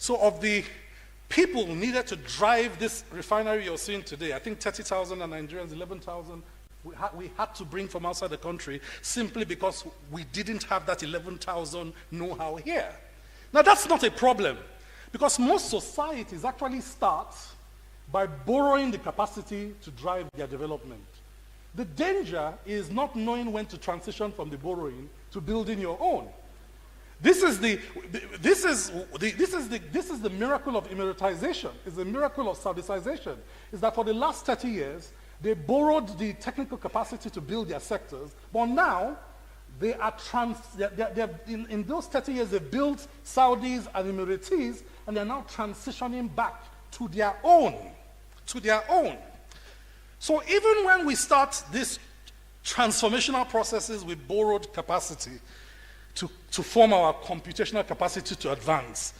So of the people needed to drive this refinery you're seeing today, I think 30,000 and Nigerians, 11,000, we had to bring from outside the country simply because we didn't have that 11,000 know-how here. Now that's not a problem, because most societies actually start by borrowing the capacity to drive their development. The danger is not knowing when to transition from the borrowing to building your own. This is the miracle of emeritisation. It's the miracle of Saudicization. Is that for the last 30 years, they borrowed the technical capacity to build their sectors, but now they are in those 30 years, they built Saudis and Emiratis, and they're now transitioning back to their own. So even when we start these transformational processes with borrowed capacity to form our computational capacity to advance,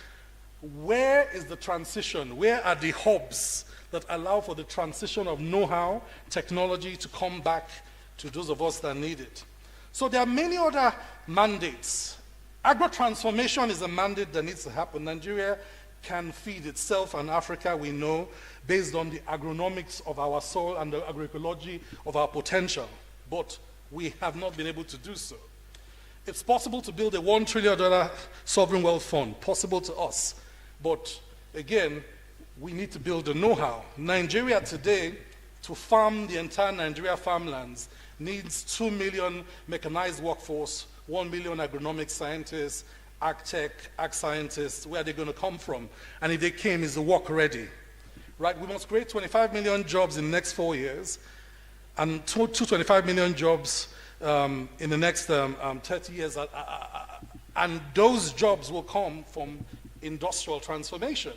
where is the transition? Where are the hubs that allow for the transition of know-how, technology to come back to those of us that need it? So there are many other mandates. Agro-transformation is a mandate that needs to happen. Nigeria can feed itself and Africa, we know, based on the agronomics of our soil and the agroecology of our potential. But we have not been able to do so. It's possible to build a $1 trillion sovereign wealth fund, possible to us. But again, we need to build the know-how. Nigeria today, to farm the entire Nigeria farmlands, needs 2 million mechanized workforce, 1 million agronomic scientists, ag-tech, ag-scientists. Where are they going to come from? And if they came, is the work ready? Right? We must create 25 million jobs in the next 4 years, and 25 million jobs in the next 30 years. And those jobs will come from industrial transformation.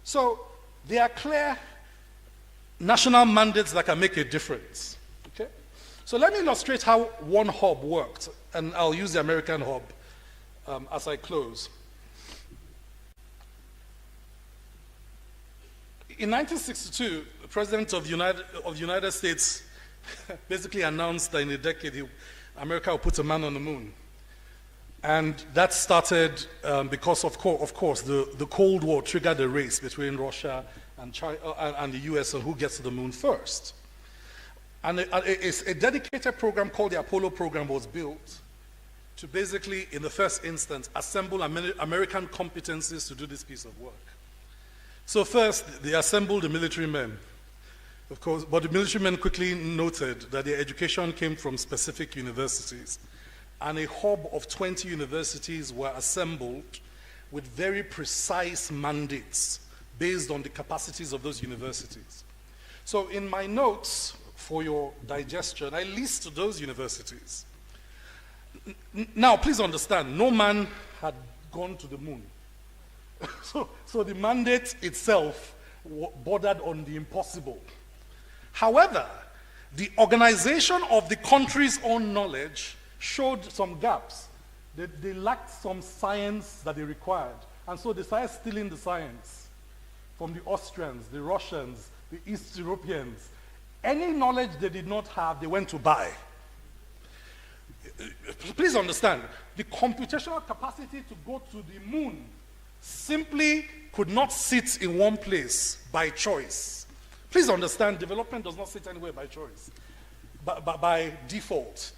So there are clear national mandates that can make a difference. Okay? So let me illustrate how one hub worked, and I'll use the American hub as I close. In 1962, the President of the United States basically announced that in a decade, America will put a man on the moon. And that started because, of course, the Cold War triggered a race between Russia and China, and the US on who gets to the moon first. And a dedicated program called the Apollo program was built to basically, in the first instance, assemble American competencies to do this piece of work. So first, they assembled the military men, of course, but the military men quickly noted that their education came from specific universities. And a hub of 20 universities were assembled with very precise mandates based on the capacities of those universities. So in my notes for your digestion, I list those universities. Now, please understand, no man had gone to the moon. So the mandate itself bordered on the impossible. However, the organization of the country's own knowledge showed some gaps. They lacked some science that they required. And so they started stealing the science from the Austrians, the Russians, the East Europeans. Any knowledge they did not have, they went to buy. Please understand, the computational capacity to go to the moon simply could not sit in one place by choice. Please understand, development does not sit anywhere by choice, but by default.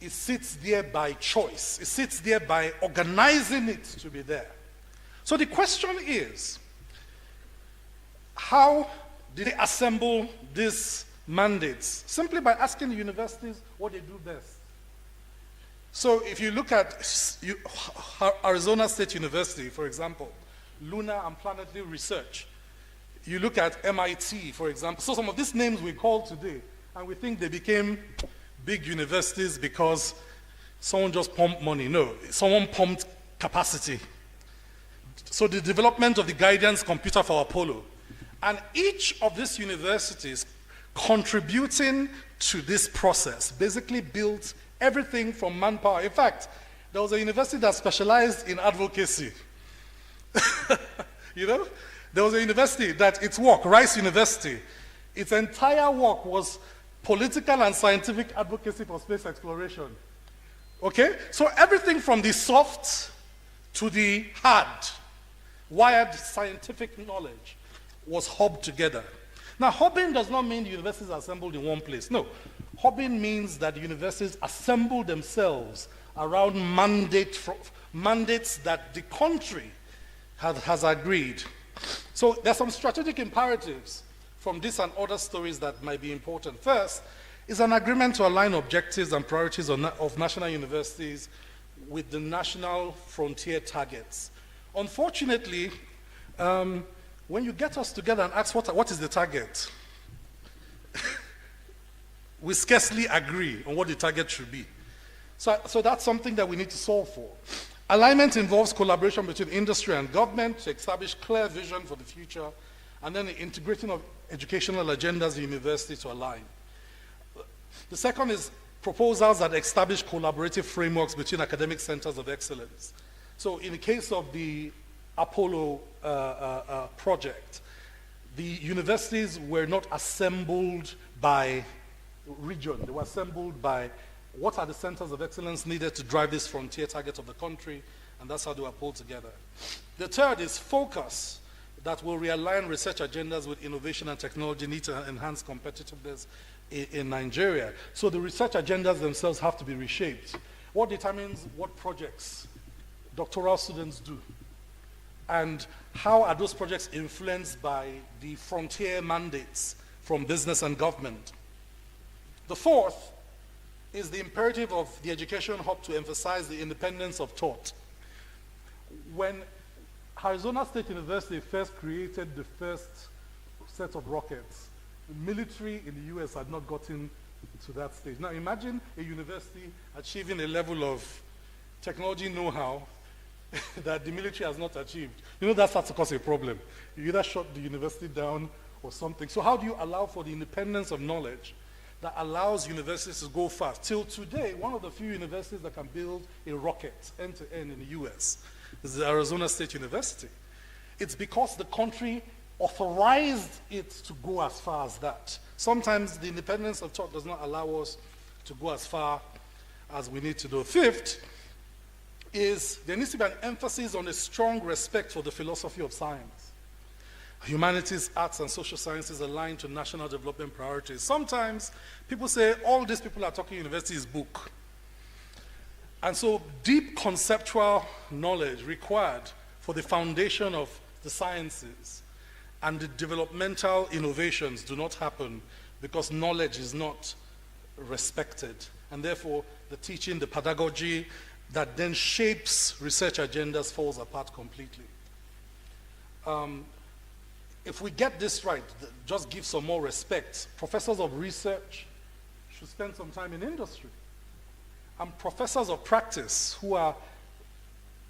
It sits there by choice. It sits there by organizing it to be there. So the question is, how did they assemble these mandates? Simply by asking the universities what they do best. So if you look at Arizona State University, for example, lunar and planetary research. You look at MIT, for example. So some of these names we call today, and we think they became big universities because someone just pumped money. No, someone pumped capacity. So the development of the guidance computer for Apollo. And each of these universities contributing to this process basically built everything from manpower. In fact, there was a university that specialized in advocacy. You know? There was a university that its work, Rice University, its entire work was political and scientific advocacy for space exploration. Okay? So everything from the soft to the hard wired scientific knowledge was hubbed together. Now, hubbing does not mean the universities are assembled in one place. No. Hubbing means that the universities assemble themselves around mandates that the country has agreed. So there's some strategic imperatives from this and other stories that might be important. First is an agreement to align objectives and priorities of national universities with the national frontier targets. Unfortunately, when you get us together and ask what is the target, we scarcely agree on what the target should be. So that's something that we need to solve for. Alignment involves collaboration between industry and government to establish clear vision for the future, and then the integrating of educational agendas in university to align. The second is proposals that establish collaborative frameworks between academic centers of excellence. So in the case of the Apollo project, the universities were not assembled by region. They were assembled by what are the centers of excellence needed to drive this frontier target of the country, and that's how they were pulled together. The third is focus that will realign research agendas with innovation and technology need to enhance competitiveness in Nigeria. So the research agendas themselves have to be reshaped. What determines what projects doctoral students do? And how are those projects influenced by the frontier mandates from business and government? The fourth is the imperative of the education hub to emphasize the independence of thought. When Arizona State University first created the first set of rockets, the military in the US had not gotten to that stage. Now imagine a university achieving a level of technology know-how that the military has not achieved. You know, that starts to cause a problem. You either shut the university down or something. So how do you allow for the independence of knowledge that allows universities to go fast? Till today, one of the few universities that can build a rocket end-to-end in the US is the Arizona State University. It's because the country authorized it to go as far as that. Sometimes the independence of thought does not allow us to go as far as we need to do. Fifth is there needs to be an emphasis on a strong respect for the philosophy of science. Humanities, arts, and social sciences aligned to national development priorities. Sometimes people say all these people are talking university is book. And so deep conceptual knowledge required for the foundation of the sciences and the developmental innovations do not happen because knowledge is not respected. And therefore, the teaching, the pedagogy that then shapes research agendas falls apart completely. If we get this right, just give some more respect. Professors of research should spend some time in industry. And professors of practice who are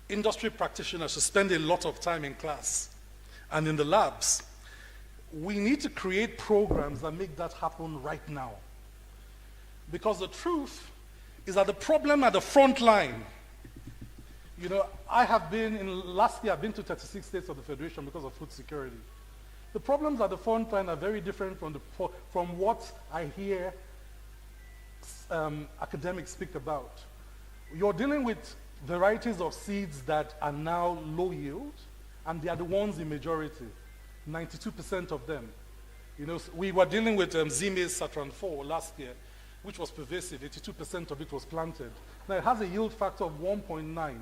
industry practitioners should spend a lot of time in class and in the labs. We need to create programs that make that happen right now. Because the truth is that the problem at the front line, you know, last year I've been to 36 states of the Federation because of food security. The problems at the front line are very different from what I hear academics speak about. You're dealing with varieties of seeds that are now low yield, and they are the ones in majority, 92% of them. You know, we were dealing with Z-maize Saturn 4 last year, which was pervasive. 82% of it was planted. Now it has a yield factor of 1.9.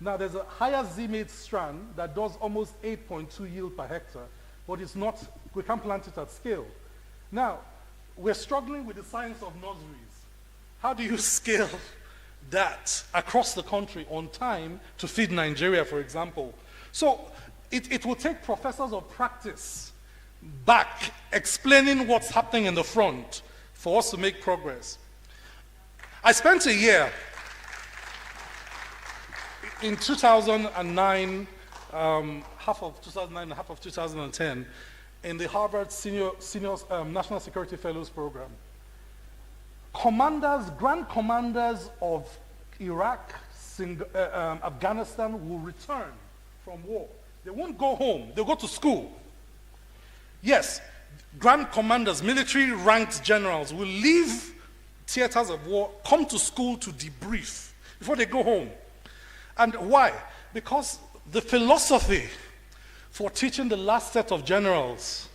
Now there's a higher Z-maize strand that does almost 8.2 yield per hectare, but it's not, we can't plant it at scale. Now, we're struggling with the science of nurseries. How do you scale that across the country on time to feed Nigeria, for example? So it will take professors of practice back explaining what's happening in the front for us to make progress. I spent a year in 2009, half of 2009 and half of 2010, in the Harvard Senior National Security Fellows Program. Grand commanders of Iraq, Afghanistan will return from war. They won't go home, they'll go to school. Yes, grand commanders, military ranked generals will leave theaters of war, come to school to debrief before they go home. And why? Because the philosophy for teaching the last set of generals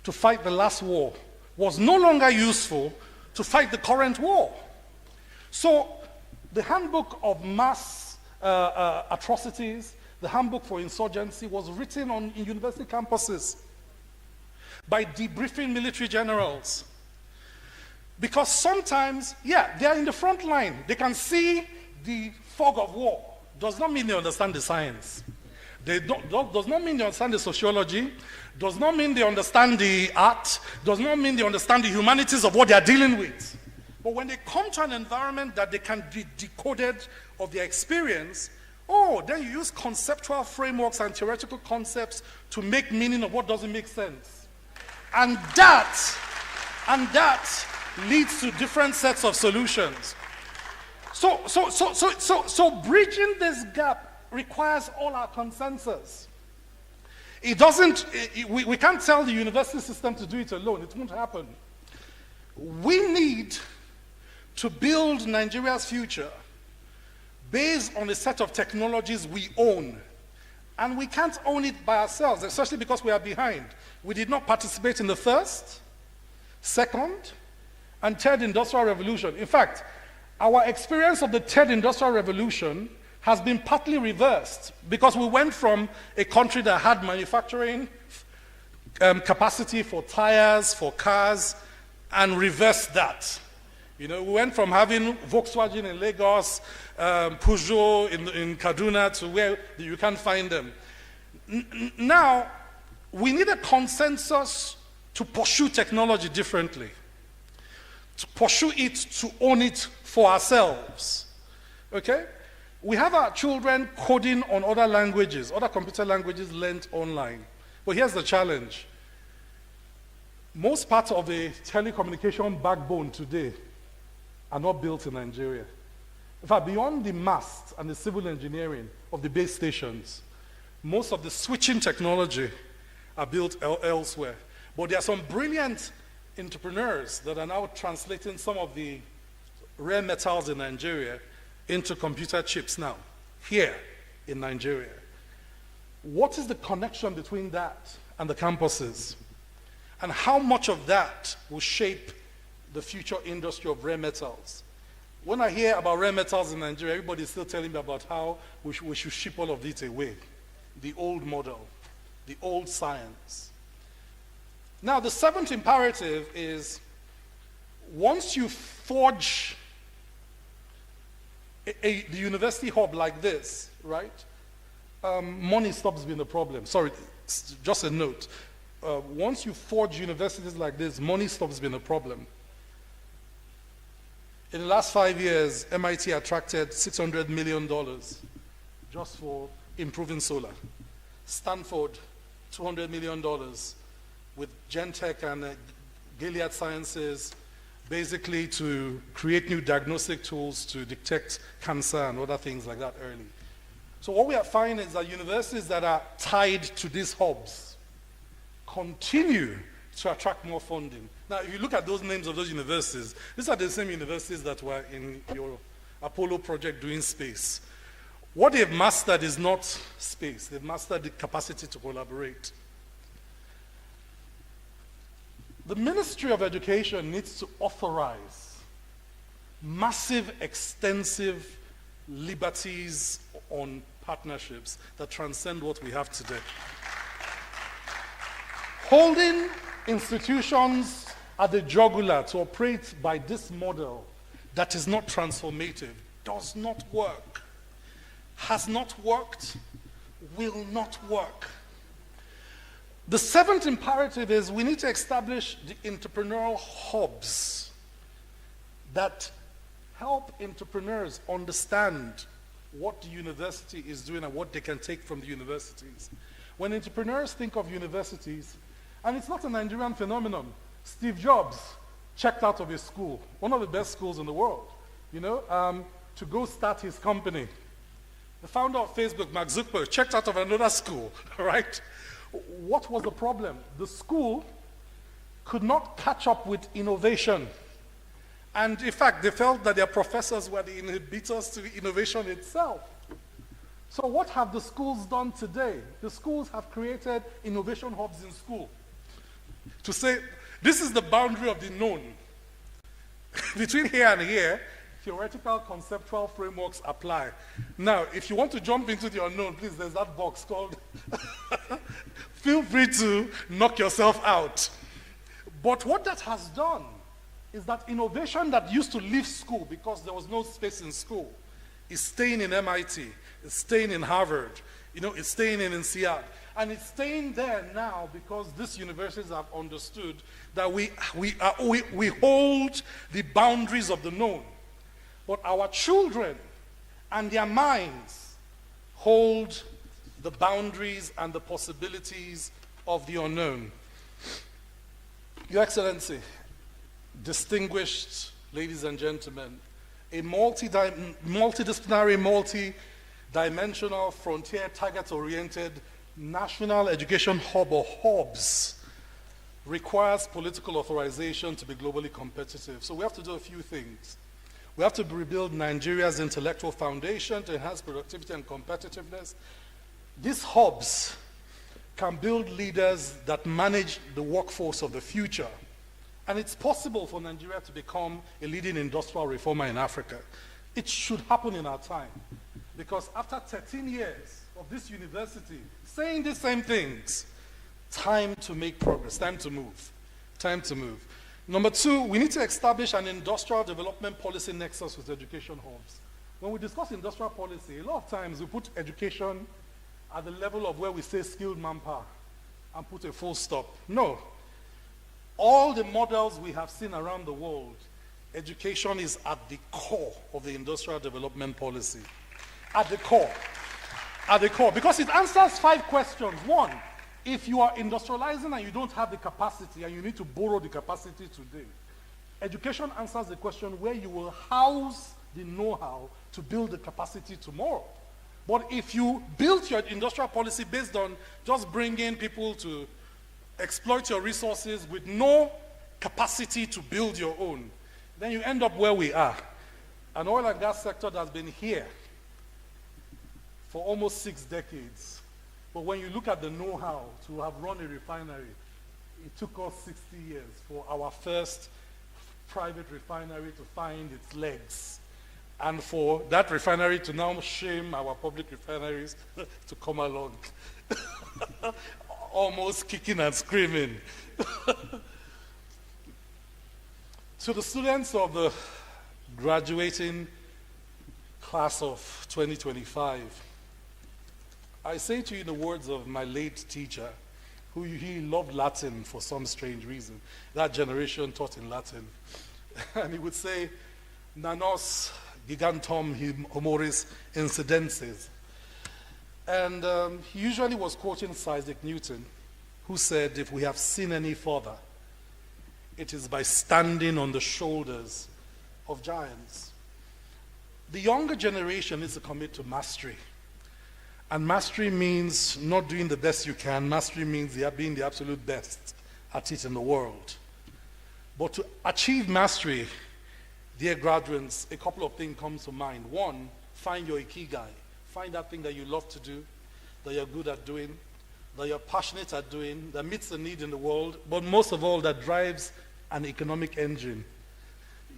to fight the last war was no longer useful to fight the current war. So the handbook of mass atrocities, the handbook for insurgency, was written in university campuses by debriefing military generals. Because sometimes, they are in the front line. They can see the fog of war. Does not mean they understand the science. Does not mean they understand the sociology. Does not mean they understand the art. Does not mean they understand the humanities of what they are dealing with. But when they come to an environment that they can be decoded of their experience, then you use conceptual frameworks and theoretical concepts to make meaning of what doesn't make sense. And that leads to different sets of solutions. So bridging this gap requires all our consensus. It doesn't, we can't tell the university system to do it alone. It won't happen. We need to build Nigeria's future based on a set of technologies we own. And we can't own it by ourselves, especially because we are behind. We did not participate in the first, second, and third industrial revolution. In fact, our experience of the third industrial revolution has been partly reversed because we went from a country that had manufacturing capacity for tires, for cars, and reversed that. We went from having Volkswagen in Lagos, Peugeot in Kaduna, to where you can't find them. Now, we need a consensus to pursue technology differently, to pursue it, to own it for ourselves. Okay? We have our children coding on other languages, other computer languages learned online. But here's the challenge. Most parts of the telecommunication backbone today are not built in Nigeria. In fact, beyond the mast and the civil engineering of the base stations, most of the switching technology are built elsewhere. But there are some brilliant entrepreneurs that are now translating some of the rare metals in Nigeria into computer chips now, here in Nigeria. What is the connection between that and the campuses? And how much of that will shape the future industry of rare metals? When I hear about rare metals in Nigeria, everybody's still telling me about how we should ship all of it away. The old model, the old science. Now, the seventh imperative is, once you forge the university hub like this, right, money stops being a problem. Sorry, just a note. Once you forge universities like this, money stops being a problem. In the last 5 years, MIT attracted $600 million just for improving solar. Stanford, $200 million with Gentech and Gilead Sciences, basically to create new diagnostic tools to detect cancer and other things like that early. So what we are finding is that universities that are tied to these hubs continue to attract more funding. Now, if you look at those names of those universities, these are the same universities that were in your Apollo project doing space. What they've mastered is not space. They've mastered the capacity to collaborate. The Ministry of Education needs to authorize massive, extensive liberties on partnerships that transcend what we have today. Holding institutions at the jugular to operate by this model that is not transformative does not work, has not worked, will not work. The seventh imperative is we need to establish the entrepreneurial hubs that help entrepreneurs understand what the university is doing and what they can take from the universities. When entrepreneurs think of universities, and it's not a Nigerian phenomenon, Steve Jobs checked out of his school, one of the best schools in the world, to go start his company. The founder of Facebook, Mark Zuckerberg, checked out of another school, right? What was the problem? The school could not catch up with innovation. And in fact, they felt that their professors were the inhibitors to innovation itself. So what have the schools done today? The schools have created innovation hubs in school to say, this is the boundary of the known. Between here and here, theoretical conceptual frameworks apply. Now, if you want to jump into the unknown, please, there's that box called, feel free to knock yourself out. But what that has done is that innovation that used to leave school because there was no space in school is staying in MIT, it's staying in Harvard, it's staying in INSEAD. And it's staying there now because these universities have understood that we hold the boundaries of the known. But our children and their minds hold the boundaries and the possibilities of the unknown. Your Excellency, distinguished ladies and gentlemen, a multidisciplinary, multi-dimensional, frontier, target-oriented national education hub or hubs requires political authorization to be globally competitive. So we have to do a few things. We have to rebuild Nigeria's intellectual foundation to enhance productivity and competitiveness. These hubs can build leaders that manage the workforce of the future. And it's possible for Nigeria to become a leading industrial reformer in Africa. It should happen in our time. Because after 13 years of this university saying the same things, time to make progress, time to move, time to move. Number two, we need to establish an industrial development policy nexus with education hubs. When we discuss industrial policy, a lot of times we put education at the level of where we say skilled manpower and put a full stop. No. All the models we have seen around the world, education is at the core of the industrial development policy. At the core. At the core. Because it answers 5 questions. 1, if you are industrializing and you don't have the capacity and you need to borrow the capacity today, education answers the question where you will house the know-how to build the capacity tomorrow. But if you build your industrial policy based on just bringing people to exploit your resources with no capacity to build your own, then you end up where we are. An oil and gas sector that's been here for almost 6 decades. But when you look at the know-how to have run a refinery, it took us 60 years for our first private refinery to find its legs. And for that refinery to now shame our public refineries to come along. Almost kicking and screaming. To the students of the graduating class of 2025, I say to you in the words of my late teacher, who he loved Latin for some strange reason. That generation taught in Latin. And he would say, Nanos gigantum humoris incidenses. And he usually was quoting Sir Isaac Newton, who said, if we have seen any further, it is by standing on the shoulders of giants. The younger generation needs to commit to mastery. And mastery means not doing the best you can. Mastery means being the absolute best at it in the world. But to achieve mastery, dear graduates, a couple of things come to mind. 1, find your ikigai. Find that thing that you love to do, that you're good at doing, that you're passionate at doing, that meets the need in the world, but most of all, that drives an economic engine.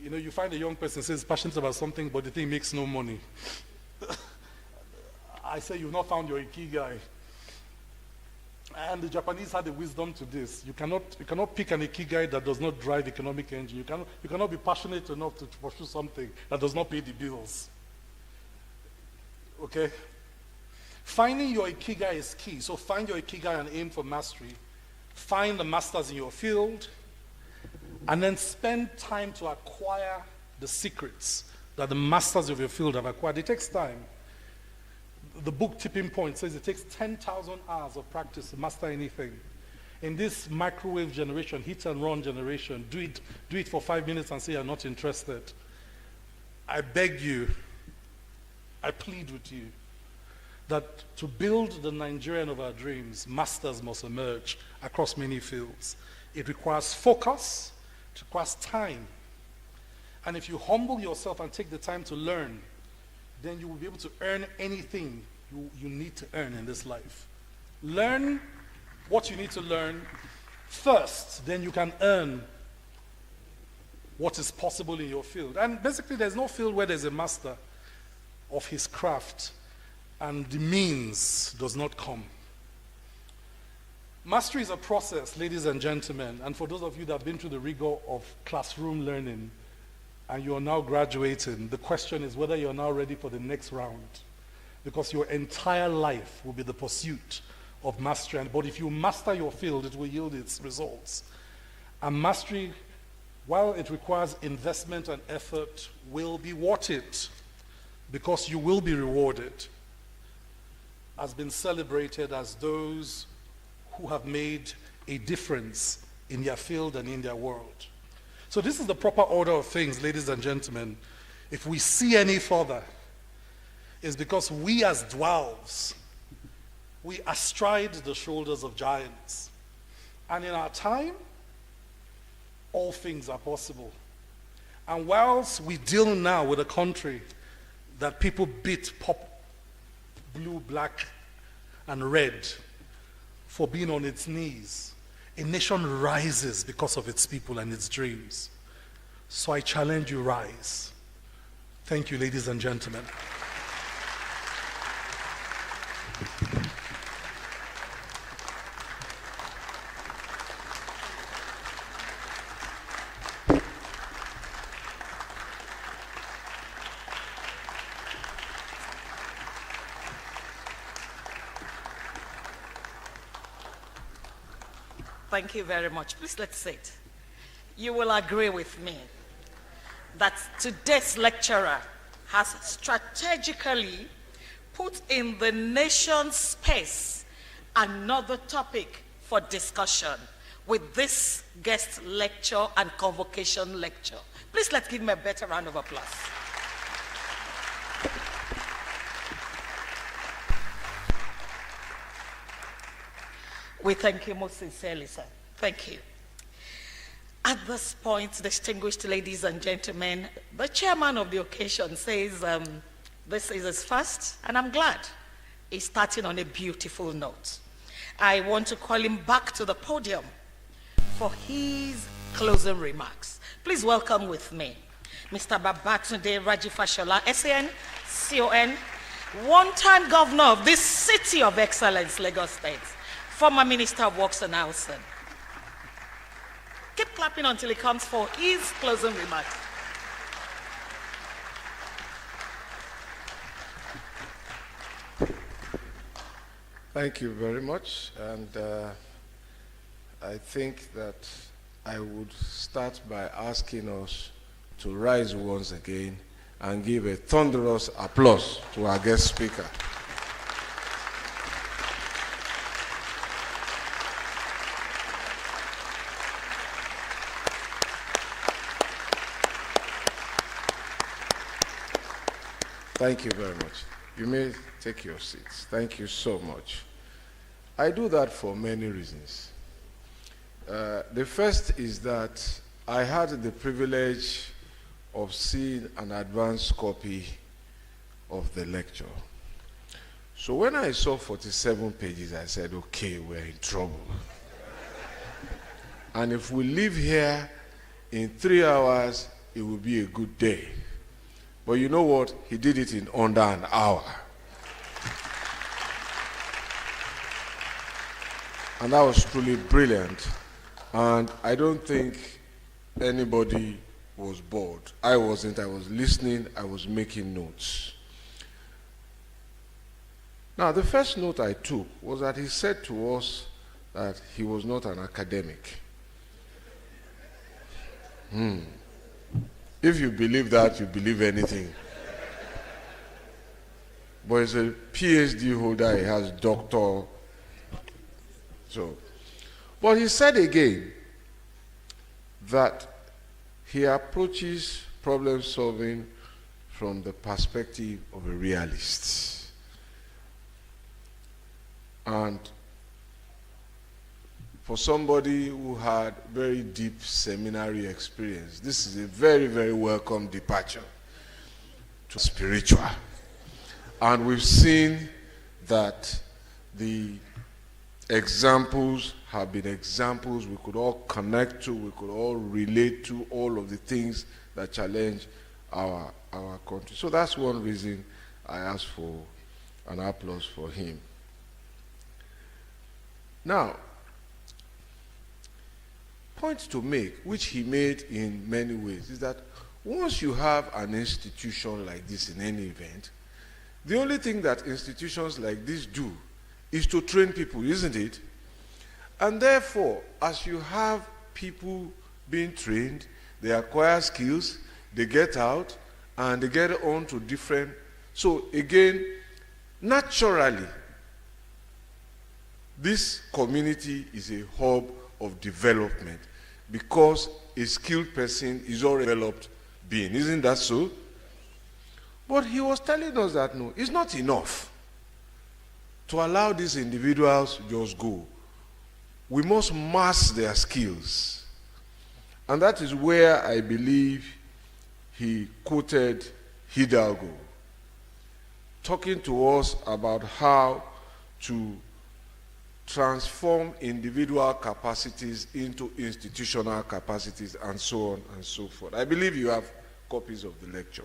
You find a young person says passionate about something, but the thing makes no money. I say you've not found your ikigai. And the Japanese had the wisdom to this. You cannot pick an ikigai that does not drive economic engine. You cannot be passionate enough to pursue something that does not pay the bills. Okay? Finding your ikigai is key. So find your ikigai and aim for mastery. Find the masters in your field. And then spend time to acquire the secrets that the masters of your field have acquired. It takes time. The book Tipping Point says it takes 10,000 hours of practice to master anything. In this microwave generation, hit and run generation, do it for 5 minutes and say you're not interested. I beg you, I plead with you, that to build the Nigerian of our dreams, masters must emerge across many fields. It requires focus, it requires time. And if you humble yourself and take the time to learn, then you will be able to earn anything you need to earn in this life. Learn what you need to learn first, then you can earn what is possible in your field. And basically, there's no field where there's a master of his craft and the means does not come. Mastery is a process, ladies and gentlemen, and for those of you that have been through the rigor of classroom learning and you're now graduating, the question is whether you're now ready for the next round, because your entire life will be the pursuit of mastery. But if you master your field, it will yield its results. And mastery, while it requires investment and effort, will be worth it, because you will be rewarded, has been celebrated as those who have made a difference in their field and in their world. So this is the proper order of things, ladies and gentlemen. If we see any further, it's because we as dwarves, we astride the shoulders of giants. And in our time, all things are possible. And whilst we deal now with a country that people beat blue, black, and red for being on its knees, a nation rises because of its people and its dreams. So I challenge you, rise. Thank you, ladies and gentlemen. Thank you very much. Please let's sit. You will agree with me that today's lecturer has strategically put in the nation's space another topic for discussion with this guest lecture and convocation lecture. Please let's give him a better round of applause. We thank you most sincerely, sir. Thank you. At this point, distinguished ladies and gentlemen, the chairman of the occasion says this is his first, and I'm glad he's starting on a beautiful note. I want to call him back to the podium for his closing remarks. Please welcome with me Mr. Babatunde Rajifashola, SAN, CON, one-time governor of this city of excellence, Lagos State, former Minister of Works and Housing. Keep clapping until he comes for his closing remarks. Thank you very much. And I think that I would start by asking us to rise once again and give a thunderous applause to our guest speaker. Thank you very much. You may take your seats. Thank you so much. I do that for many reasons. The first is that I had the privilege of seeing an advanced copy of the lecture. So when I saw 47 pages, I said, okay, we're in trouble. And if we leave here in 3 hours, it will be a good day. But you know what? He did it in under an hour. And that was truly brilliant. And I don't think anybody was bored. I wasn't. I was listening. I was making notes. Now, the first note I took was that he said to us that he was not an academic. If you believe that, you believe anything. But he's a PhD holder, he has doctor. But he said again that he approaches problem solving from the perspective of a realist. And for somebody who had very deep seminary experience, this is a very, very welcome departure to spiritual. And we've seen that the examples have been examples we could all connect to, we could all relate to, all of the things that challenge our country. So that's one reason I asked for an applause for him. Now, point to make, which he made in many ways, is that once you have an institution like this in any event, the only thing that institutions like this do is to train people, isn't it? And therefore, as you have people being trained, they acquire skills, they get out, and they get on to different. So again, naturally, this community is a hub of development because a skilled person is already a developed being. Isn't that so? But he was telling us that no, it's not enough to allow these individuals just go. We must master their skills. And that is where I believe he quoted Hidalgo, talking to us about how to transform individual capacities into institutional capacities, and so on and so forth. I believe you have copies of the lecture.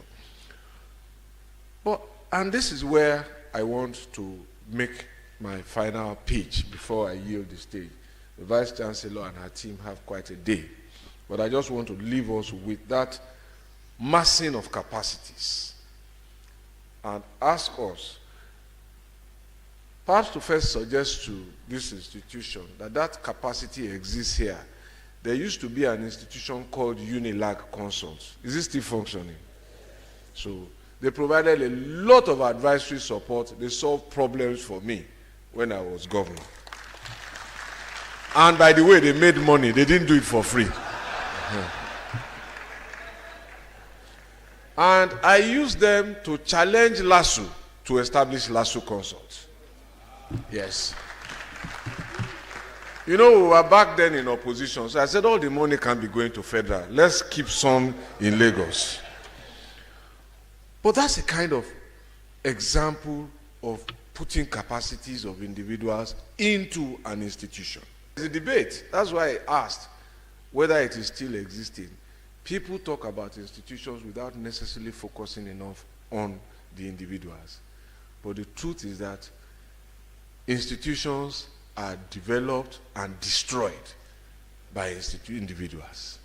And this is where I want to make my final pitch before I yield the stage. The Vice Chancellor and her team have quite a day, but I just want to leave us with that massing of capacities and ask us, perhaps to first suggest to this institution that that capacity exists here. There used to be an institution called Unilag Consults. Is it still functioning? So they provided a lot of advisory support. They solved problems for me when I was governor. And by the way, they made money. They didn't do it for free. And I used them to challenge LASU to establish LASU Consults. Yes. You know, we were back then in opposition, so I said all the money can be going to federal. Let's keep some in Lagos. But that's a kind of example of putting capacities of individuals into an institution. It's a debate. That's why I asked whether it is still existing. People talk about institutions without necessarily focusing enough on the individuals. But the truth is that institutions are developed and destroyed by individuals.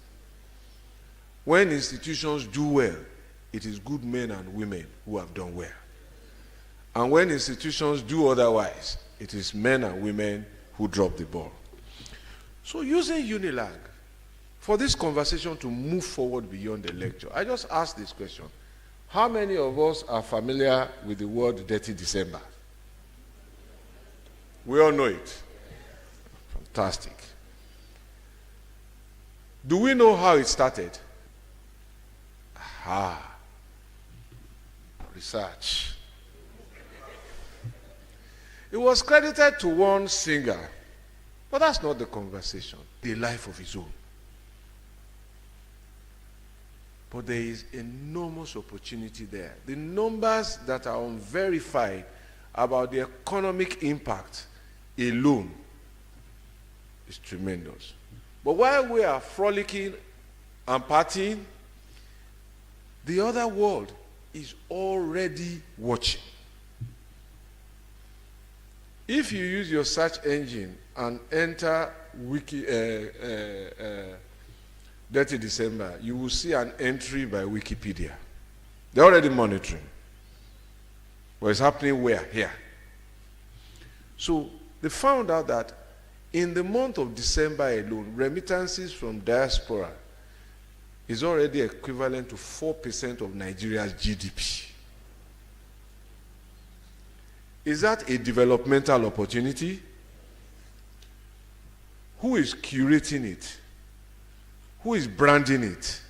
When institutions do well, it is good men and women who have done well. And when institutions do otherwise, it is men and women who drop the ball. So using Unilag, for this conversation to move forward beyond the lecture, I just asked this question. How many of us are familiar with the word Dirty December? We all know it. Fantastic. Do we know how it started? Aha. Research. It was credited to one singer, but that's not the conversation. The life of his own. But there is enormous opportunity there. The numbers that are unverified about the economic impact alone is tremendous. But while we are frolicking and partying, the other world is already watching. If you use your search engine and enter Dirty December, you will see an entry by Wikipedia. They're already monitoring. But it's happening where? Here. So they found out that in the month of December alone, remittances from diaspora is already equivalent to 4% of Nigeria's GDP. Is that a developmental opportunity? Who is curating it? Who is branding it?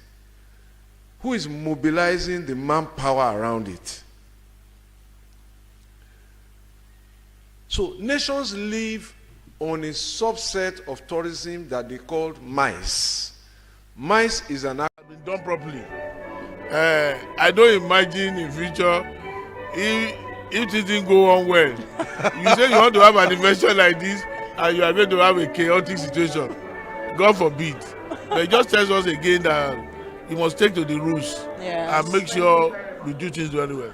Who is mobilizing the manpower around it? So nations live on a subset of tourism that they call MICE. MICE is an act been done properly. I don't imagine in future if it didn't go on well. You say you want to have an invention like this, and you are going to have a chaotic situation. God forbid. But just tells us again that you must take to the rules and make sure we do things very well.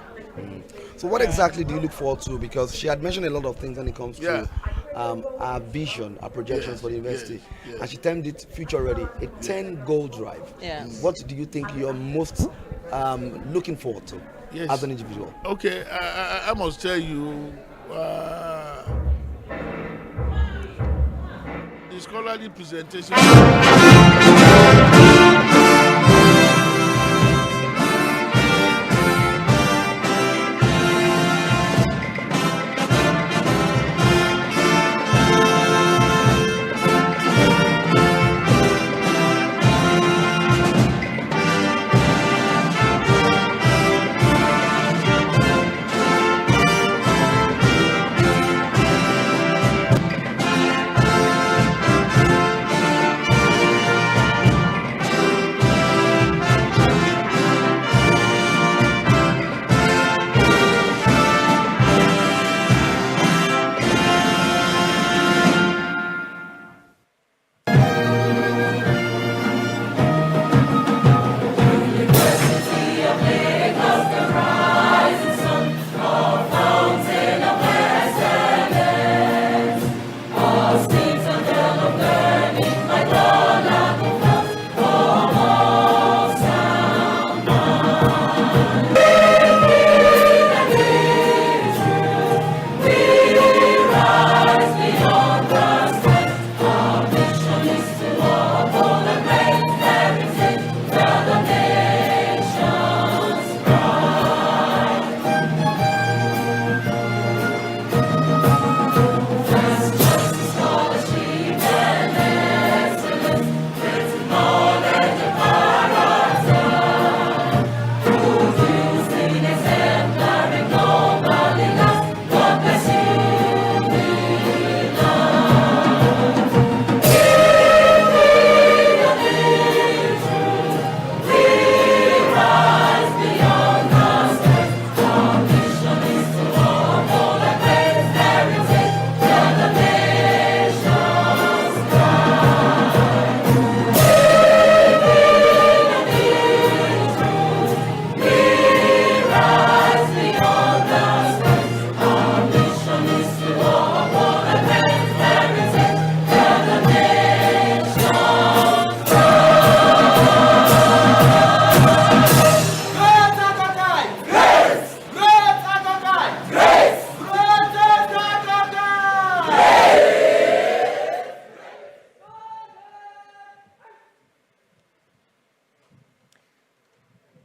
So what exactly do you look forward to? Because she had mentioned a lot of things when it comes to our vision, our projections for the university. And she termed it future ready, a 10-goal drive. What do you think you're most looking forward to as an individual? Okay, I must tell you, the scholarly presentation.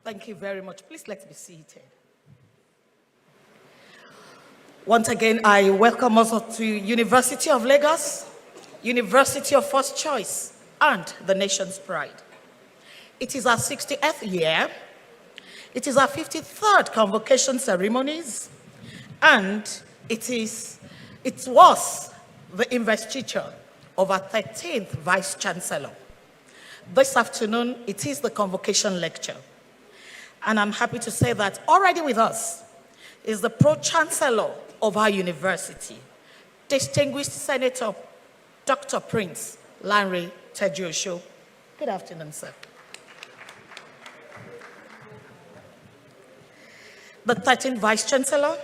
Thank you very much. Please let's be seated. Once again, I welcome us to University of Lagos, University of First Choice, and the nation's pride. It is our 60th year. It is our 53rd convocation ceremonies, and it was the investiture of our 13th Vice Chancellor. This afternoon, it is the convocation lecture. And I'm happy to say that already with us is the Pro-Chancellor of our university, distinguished Senator Dr. Prince Lanre Tejuosho. Good afternoon, sir. The 13th Vice Chancellor,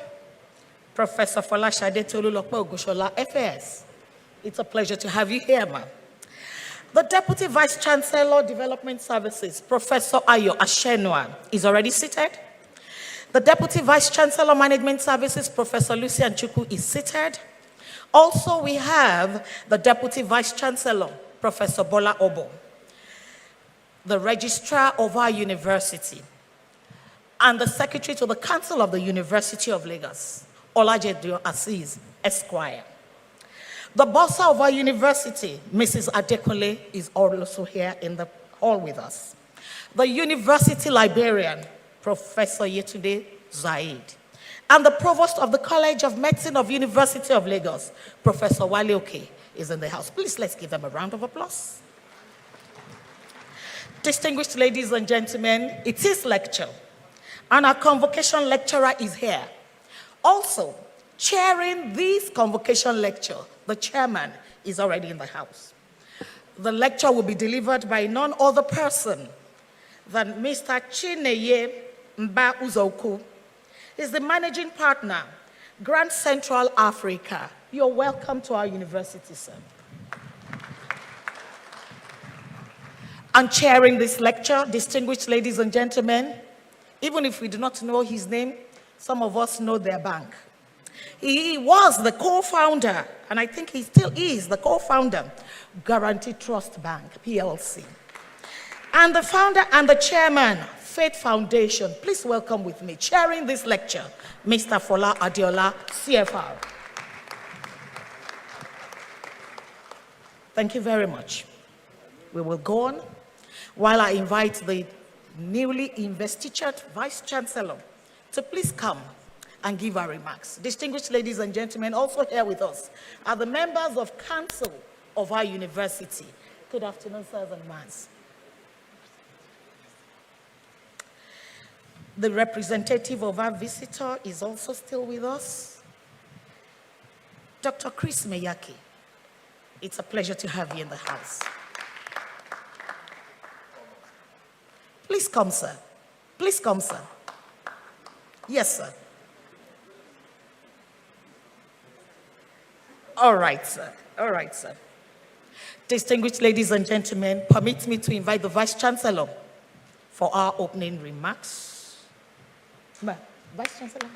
Professor Folashade Tolulope Ogushola, FAS. It's a pleasure to have you here, ma'am. The Deputy Vice Chancellor, Development Services, Professor Ayo Ashenua, is already seated. The Deputy Vice Chancellor, Management Services, Professor Lucian Chukwu, is seated. Also, we have the Deputy Vice Chancellor, Professor Bola Obo, the Registrar of our university, and the Secretary to the Council of the University of Lagos, Olajedio Aziz, Esquire. The Bursar of our university, Mrs. Adekunle, is also here in the hall with us. The University Librarian, Professor Yetunde Zaid. And the Provost of the College of Medicine of University of Lagos, Professor Wale Oke, is in the house. Please let's give them a round of applause. Distinguished ladies and gentlemen, it is lecture, and our convocation lecturer is here. Also, Chairing this convocation lecture, the chairman is already in the house. The lecture will be delivered by none other person than Mr. Chineye Mba Uzoku. He's the managing partner, Grand Central Africa. You're welcome to our university, sir. And chairing this lecture, distinguished ladies and gentlemen, even if we do not know his name, some of us know their bank. He was the co-founder, and I think he still is the co-founder, Guaranty Trust Bank, PLC. And the founder and the chairman, Faith Foundation. Please welcome with me, chairing this lecture, Mr. Fola Adiola, CFR. Thank you very much. We will go on while I invite the newly investitured Vice Chancellor to please come and give our remarks. Distinguished ladies and gentlemen, also here with us are the members of council of our university. Good afternoon, sirs and ma'ams. The representative of our visitor is also still with us, Dr. Chris Meyaki. It's a pleasure to have you in the house. Please come, sir. Please come, sir. Yes, sir. All right, sir. All right, sir. Distinguished ladies and gentlemen, permit me to invite the Vice Chancellor for our opening remarks. Vice Chancellor.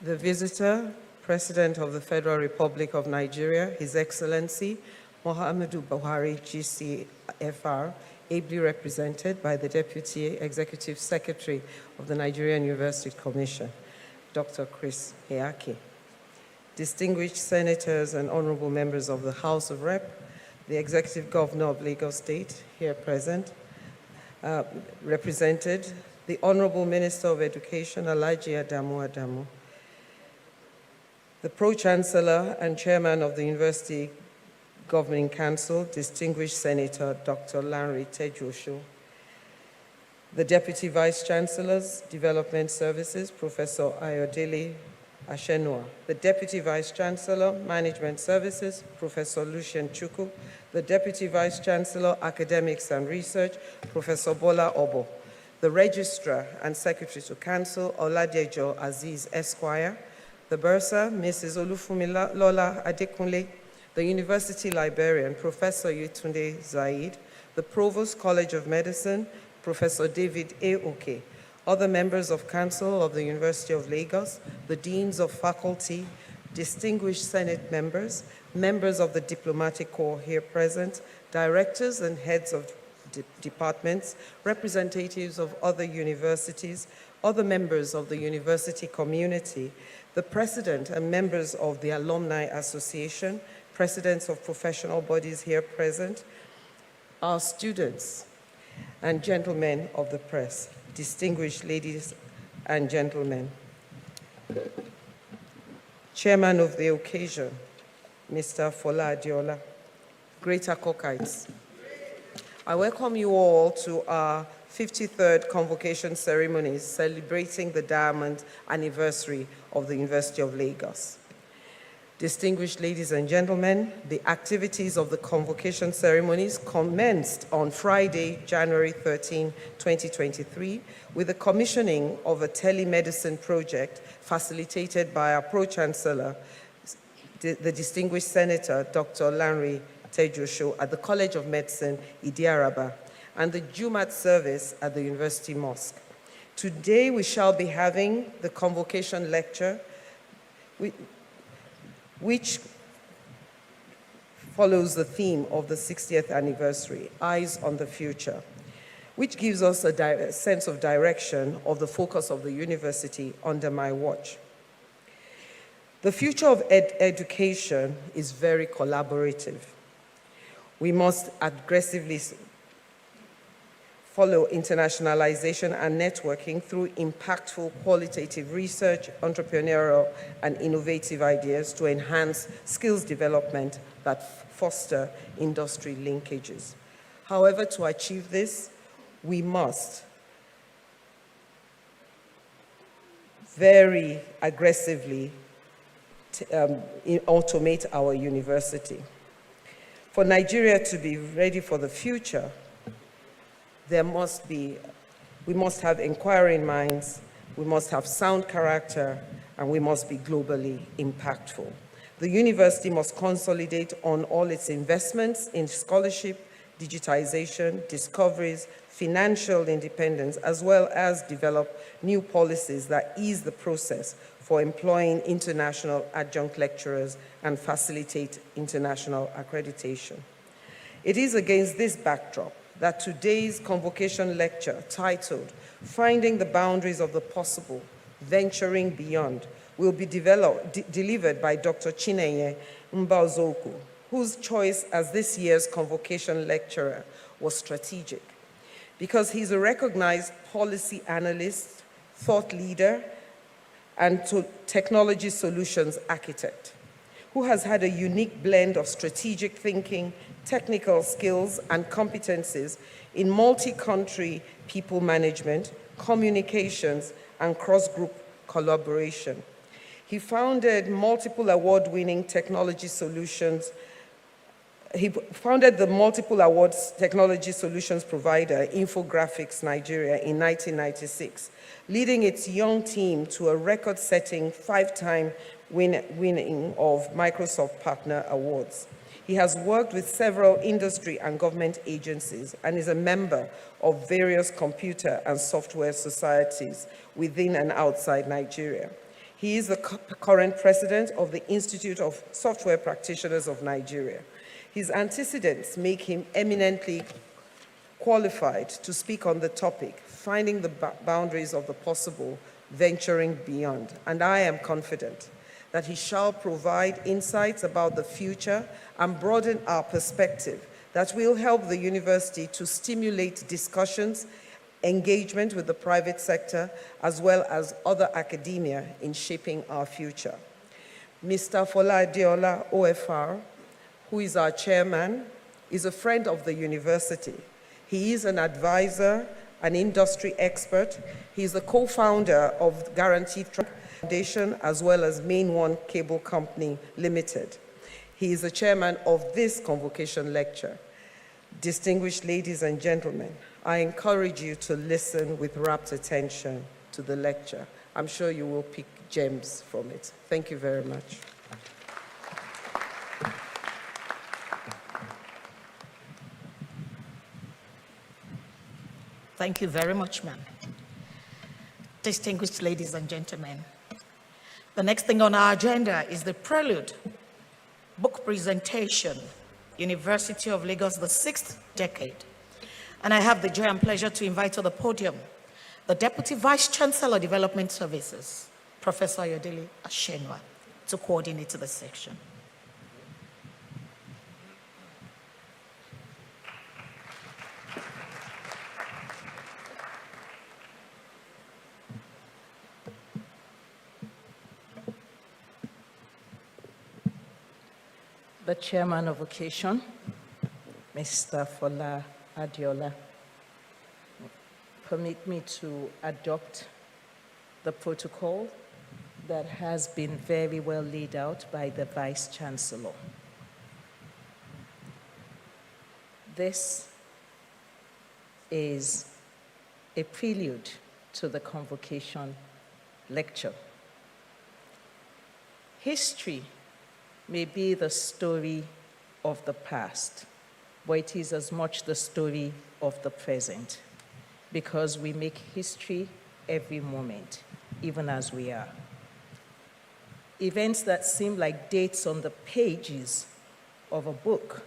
The visitor, President of the Federal Republic of Nigeria, His Excellency Muhammadu Buhari, GCFR, ably represented by the Deputy Executive Secretary of the Nigerian University Commission, Dr. Chris Meyaki. Distinguished senators and honorable members of the House of Rep, the Executive Governor of Lagos State, here present, represented, the Honorable Minister of Education, Alhaji Adamu Adamu, the Pro-Chancellor and Chairman of the University Governing Council, distinguished Senator Dr. Lanre Tejosho, the Deputy Vice-Chancellors, Development Services, Professor Ayodele Ashenua, the Deputy Vice-Chancellor, Management Services, Professor Lucien Chukwu, the Deputy Vice-Chancellor, Academics and Research, Professor Bola Obo, the Registrar and Secretary to Council, Oladejo Aziz Esquire, the Bursar, Mrs. Olufumi Lola Adekunle, the University Librarian, Professor Yetunde Zaid, the Provost College of Medicine, Professor David A. Oke, other members of Council of the University of Lagos, the Deans of Faculty, distinguished Senate members, members of the Diplomatic Corps here present, directors and heads of departments, representatives of other universities, other members of the university community, the president and members of the Alumni Association, presidents of professional bodies here present, our students and gentlemen of the press, distinguished ladies and gentlemen. Chairman of the occasion, Mr. Fola Adiola, Greater Kokites. I welcome you all to our 53rd convocation ceremonies celebrating the diamond anniversary of the University of Lagos. Distinguished ladies and gentlemen, the activities of the convocation ceremonies commenced on Friday, January 13, 2023, with the commissioning of a telemedicine project facilitated by our Pro-Chancellor, the distinguished Senator, Dr. Lanre Tejosho, at the College of Medicine, Idi-Araba, and the Jumat service at the University Mosque. Today we shall be having the convocation lecture, which follows the theme of the 60th anniversary, Eyes on the Future, which gives us a sense of direction of the focus of the university under my watch. The future of education is very collaborative. We must aggressively follow internationalization and networking through impactful qualitative research, entrepreneurial and innovative ideas to enhance skills development that foster industry linkages. However, to achieve this, we must very aggressively automate our university. For Nigeria to be ready for the future, we must have inquiring minds, we must have sound character, and we must be globally impactful. The university must consolidate on all its investments in scholarship, digitization, discoveries, financial independence, as well as develop new policies that ease the process for employing international adjunct lecturers and facilitate international accreditation. It is against this backdrop that today's convocation lecture, titled Finding the Boundaries of the Possible, Venturing Beyond, will be delivered by Dr. Chinenye Mbazoku, whose choice as this year's convocation lecturer was strategic, because he's a recognized policy analyst, thought leader, and technology solutions architect, who has had a unique blend of strategic thinking, technical skills, and competencies in multi-country people management, communications, and cross-group collaboration. He founded multiple award-winning technology solutions. He founded the multiple awards technology solutions provider, Infographics Nigeria, in 1996, leading its young team to a record-setting 5-time winning of Microsoft Partner Awards. He has worked with several industry and government agencies and is a member of various computer and software societies within and outside Nigeria. He is the current president of the Institute of Software Practitioners of Nigeria. His antecedents make him eminently qualified to speak on the topic, finding the boundaries of the possible, venturing beyond. And I am confident that he shall provide insights about the future and broaden our perspective that will help the university to stimulate discussions, engagement with the private sector, as well as other academia in shaping our future. Mr. Fola Adeola, OFR, who is our chairman, is a friend of the university. He is an advisor, an industry expert. He is the co-founder of Guaranteed Trust Foundation, as well as Main One Cable Company Limited. He is the chairman of this convocation lecture. Distinguished ladies and gentlemen, I encourage you to listen with rapt attention to the lecture. I'm sure you will pick gems from it. Thank you very much. Thank you very much, ma'am. Distinguished ladies and gentlemen, the next thing on our agenda is the prelude book presentation, University of Lagos, the 6th Decade. And I have the joy and pleasure to invite to the podium the Deputy Vice Chancellor, Development Services, Professor Ayodele Ashenwa, to coordinate the section. The Chairman of Occasion, Mr. Fola Adeola, permit me to adopt the protocol that has been very well laid out by the Vice Chancellor. This is a prelude to the convocation lecture. History may be the story of the past, but it is as much the story of the present, because we make history every moment, even as we are. Events that seem like dates on the pages of a book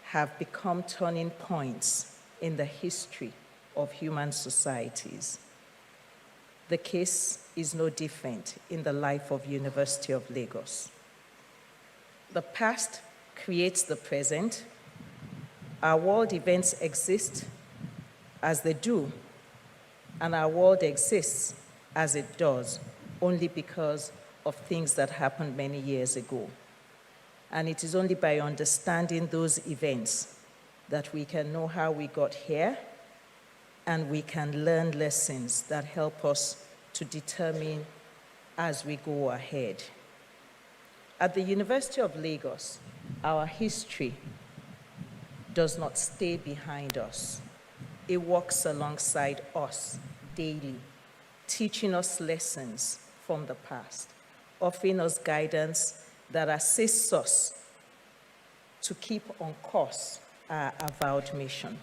have become turning points in the history of human societies. the case is no different in the life of University of Lagos. The past creates the present. Our world events exist as they do, and our world exists as it does only because of things that happened many years ago. And it is only by understanding those events that we can know how we got here, and we can learn lessons that help us to determine as we go ahead. At the University of Lagos, our history does not stay behind us. It walks alongside us daily, teaching us lessons from the past, offering us guidance that assists us to keep on course our avowed mission.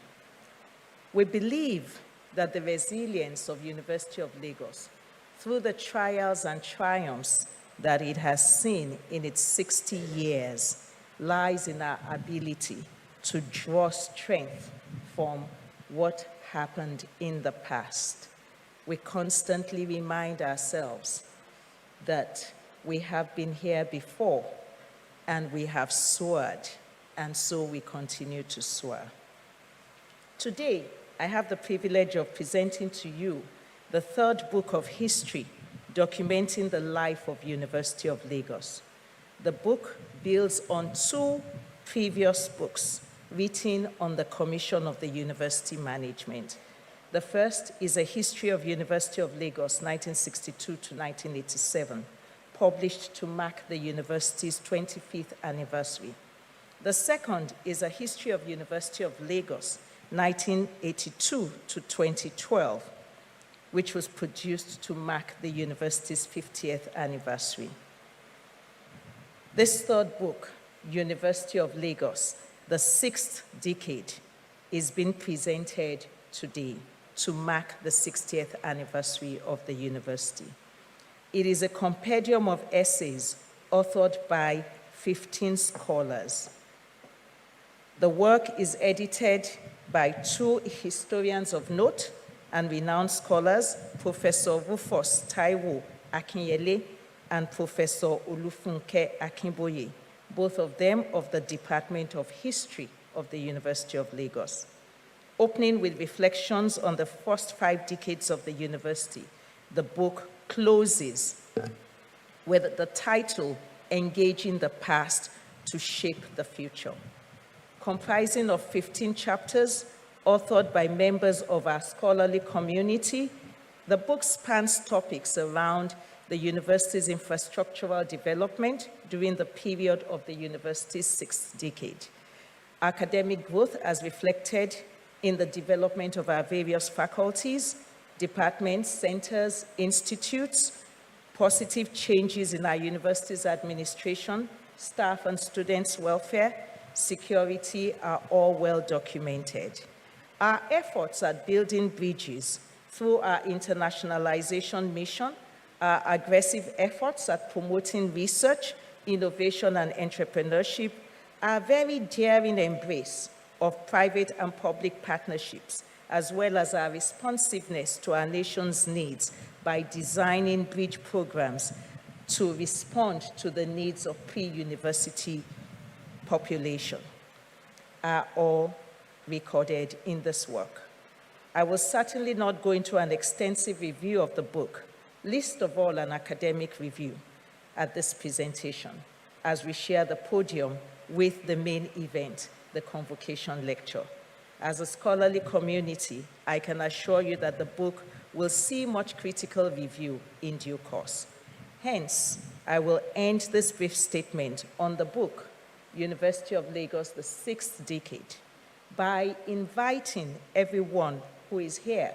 We believe that the resilience of University of Lagos, through the trials and triumphs that it has seen in its 60 years, lies in our ability to draw strength from what happened in the past. We constantly remind ourselves that we have been here before and we have soared, and so we continue to soar. Today, I have the privilege of presenting to you the third book of history documenting the life of University of Lagos. The book builds on two previous books written on the Commission of the University Management. The first is a history of University of Lagos, 1962 to 1987, published to mark the university's 25th anniversary. The second is a history of University of Lagos, 1982 to 2012, which was produced to mark the university's 50th anniversary. This third book, University of Lagos, the sixth decade, is being presented today to mark the 60th anniversary of the university. It is a compendium of essays authored by 15 scholars. The work is edited by two historians of note and renowned scholars, Professor Rufus Taiwo Akinyele and Professor Olufunke Akinboye, both of them of the Department of History of the University of Lagos. Opening with reflections on the first 5 decades of the university, the book closes with the title, Engaging the Past to Shape the Future. Comprising of 15 chapters, authored by members of our scholarly community, the book spans topics around the university's infrastructural development during the period of the university's 6th decade, academic growth as reflected in the development of our various faculties, departments, centers, institutes, positive changes in our university's administration, staff and students' welfare, security are all well documented. Our efforts at building bridges through our internationalization mission, our aggressive efforts at promoting research, innovation, and entrepreneurship, our very daring embrace of private and public partnerships, as well as our responsiveness to our nation's needs by designing bridge programs to respond to the needs of pre-university population, are all recorded in this work. I will certainly not go into an extensive review of the book, least of all an academic review, at this presentation, as we share the podium with the main event, the convocation lecture. As a scholarly community, I can assure you that the book will see much critical review in due course. Hence, I will end this brief statement on the book, University of Lagos, the 6th decade, by inviting everyone who is here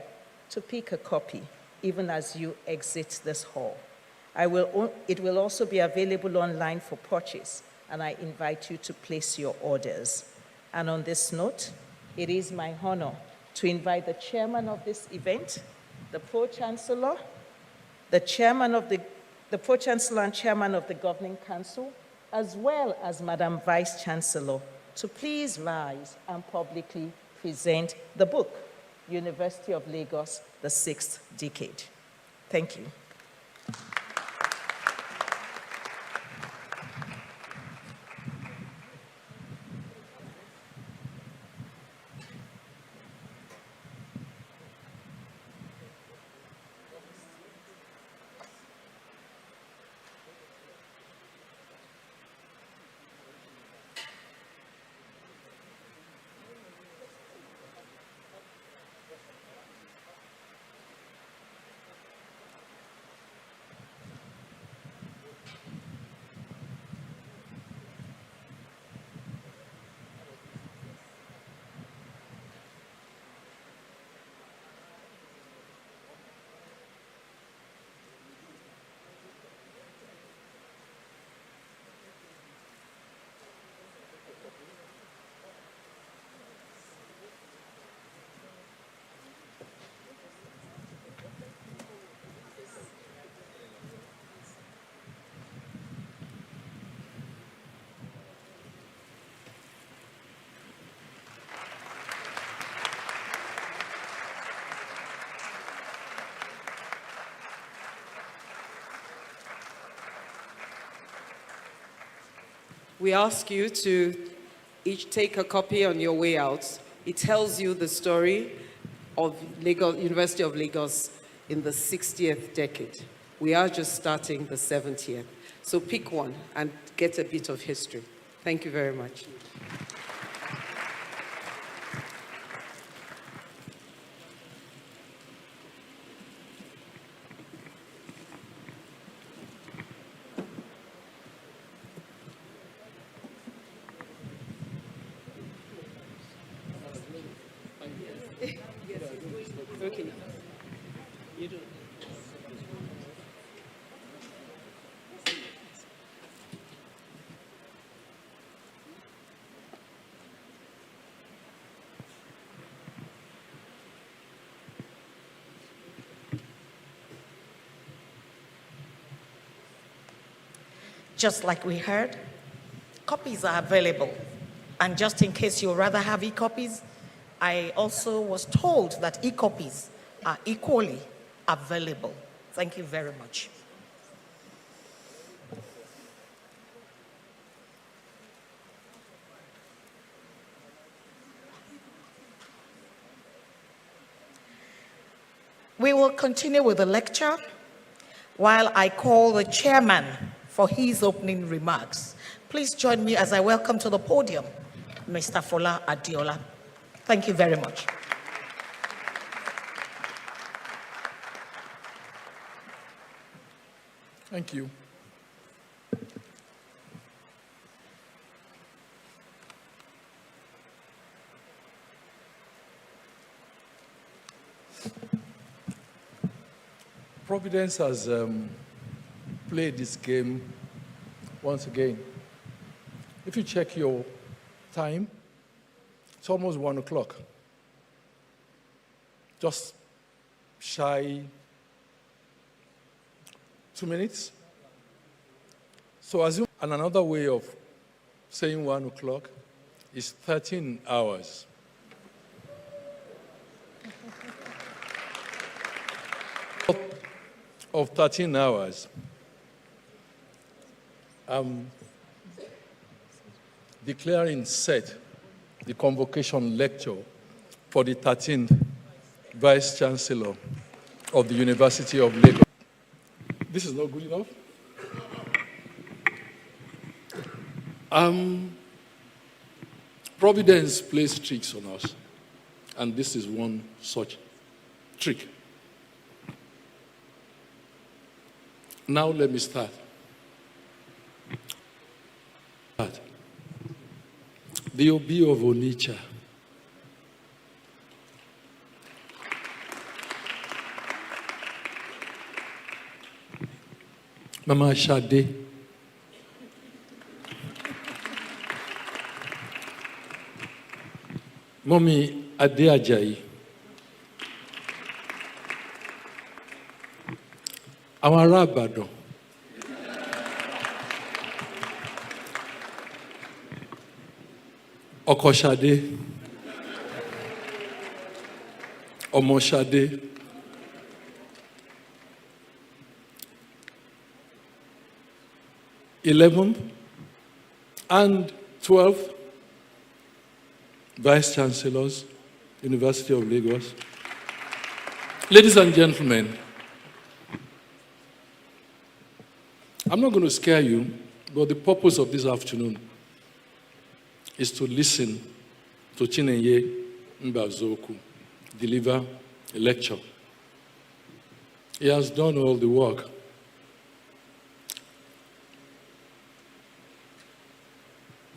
to pick a copy, even as you exit this hall. It will also be available online for purchase, and I invite you to place your orders. And on this note, it is my honor to invite the chairman of this event, the Pro-Chancellor, the Pro-Chancellor and Chairman of the Governing Council, as well as Madam Vice Chancellor, to please rise and publicly present the book, University of Lagos, the 6th decade. Thank you. We ask you to each take a copy on your way out. It tells you the story of University of Lagos in the 60th decade. We are just starting the 70th. So pick one and get a bit of history. Thank you very much. Okay. You do. Just like we heard, copies are available. And just in case you'd rather have e-copies, I also was told that e-copies are equally available. Thank you very much. We will continue with the lecture while I call the chairman for his opening remarks. Please join me as I welcome to the podium Mr. Fola Adiola. Thank you very much. Thank you. Providence has played this game once again. If you check your time, it's almost 1 o'clock. Just shy 2 minutes. So assume, and another way of saying 1 o'clock is 13 hours. Of 13 hours, I'm declaring set the convocation lecture for the 13th Vice Chancellor of the University of Lagos. This is not good enough? Providence plays tricks on us, and this is one such trick. Now let me start. The Obi of Onitsha. Mama Shade. Mommy Ade Ajayi. Àwọn ará Ìbàdàn. Ọkọ Ṣadé. Ọmọ Ṣadé. 11th, and 12th Vice Chancellors, University of Lagos. Ladies and gentlemen, I'm not going to scare you, but the purpose of this afternoon is to listen to Chinenye Mbazoku deliver a lecture. He has done all the work.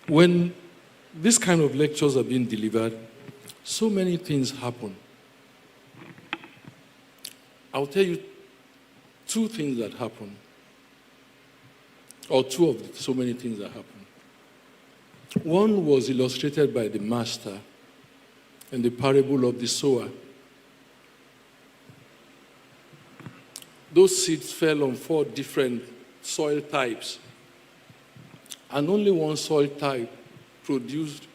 When this kind of lectures are being delivered, so many things happen. I'll tell you two things that happen, or two of so many things that happen. One was illustrated by the master in the parable of the sower. Those seeds fell on 4 different soil types, and only one soil type produced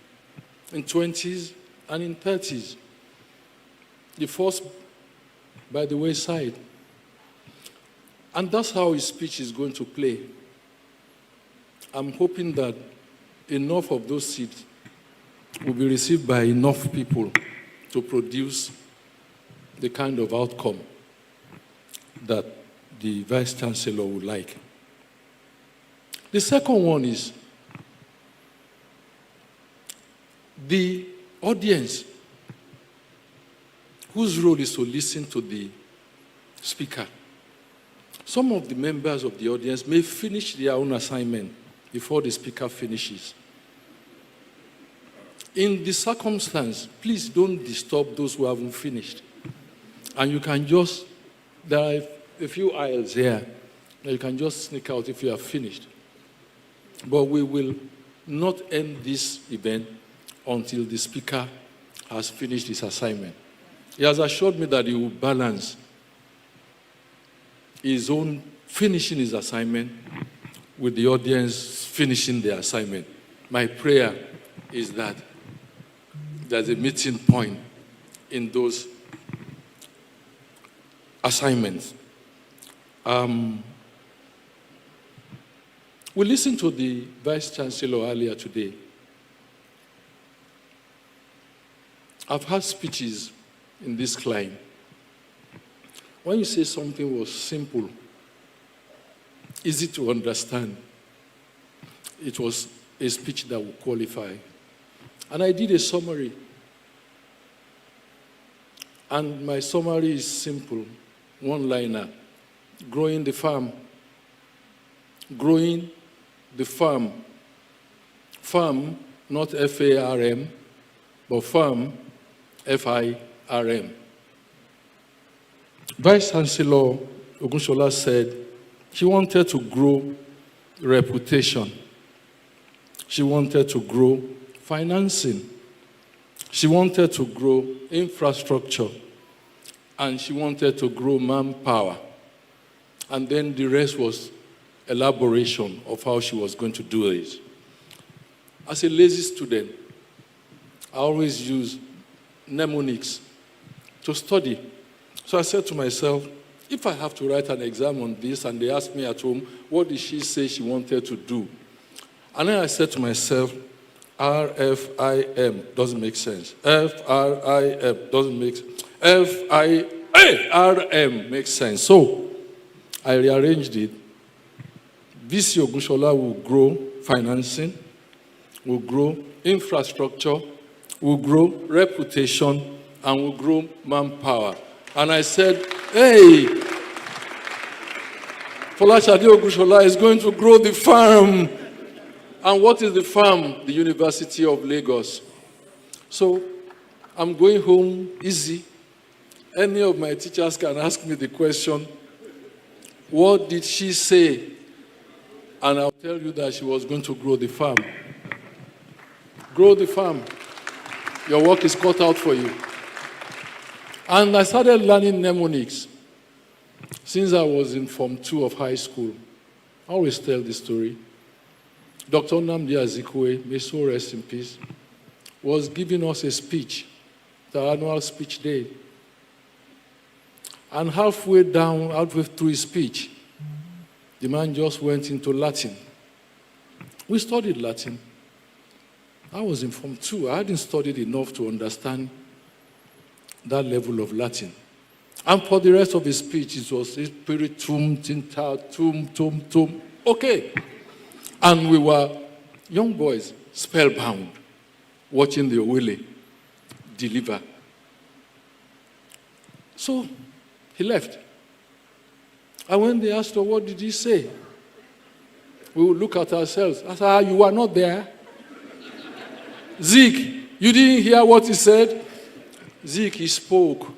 in 20s and in 30s. The first by the wayside. And that's how his speech is going to play. I'm hoping that enough of those seeds will be received by enough people to produce the kind of outcome that the Vice Chancellor would like. The second one is the audience, whose role is to listen to the speaker. Some of the members of the audience may finish their own assignment before the speaker finishes. In this circumstance, please don't disturb those who haven't finished. And you can just, there are a few aisles here, that you can just sneak out if you have finished. But we will not end this event until the speaker has finished his assignment. He has assured me that he will balance his own finishing his assignment with the audience finishing their assignment. My prayer is that there's a meeting point in those assignments. We listened to the Vice Chancellor earlier today. I've had speeches in this climb. When you say something was simple, easy to understand, it was a speech that would qualify. And I did a summary. And my summary is simple, one-liner: growing the farm. Growing the farm. Farm, not F-A-R-M, but farm, F-I-R-M. Vice Chancellor Ogunshola said she wanted to grow reputation. She wanted to grow financing. She wanted to grow infrastructure. And she wanted to grow manpower. And then the rest was elaboration of how she was going to do this. As a lazy student, I always use mnemonics to study. So I said to myself, if I have to write an exam on this and they ask me at home, what did she say she wanted to do? And then I said to myself, R-F-I-M doesn't make sense. F-R-I-M doesn't make sense. F-I-A-R-M makes sense. So I rearranged it. VC Ogunshola will grow financing, will grow infrastructure, will grow reputation, and will grow manpower. And I said, hey, Folashade Ogunshola is going to grow the farm. And what is the farm? The University of Lagos. So I'm going home easy. Any of my teachers can ask me the question, what did she say? And I'll tell you that she was going to grow the farm. Grow the farm. Your work is cut out for you. And I started learning mnemonics since I was in Form 2 of high school. I always tell this story. Dr. Nnamdi Azikiwe, may so rest in peace, was giving us a speech, the annual speech day. And halfway through his speech, the man just went into Latin. We studied Latin. I was informed too. I hadn't studied enough to understand that level of Latin. And for the rest of his speech, it was spiritum, tinta, tum. Okay. And we were young boys, spellbound, watching the Owele deliver. So he left. And when they asked her, what did he say? We would look at ourselves. I said, you were not there. Zeke, you didn't hear what he said? Zeke, he spoke.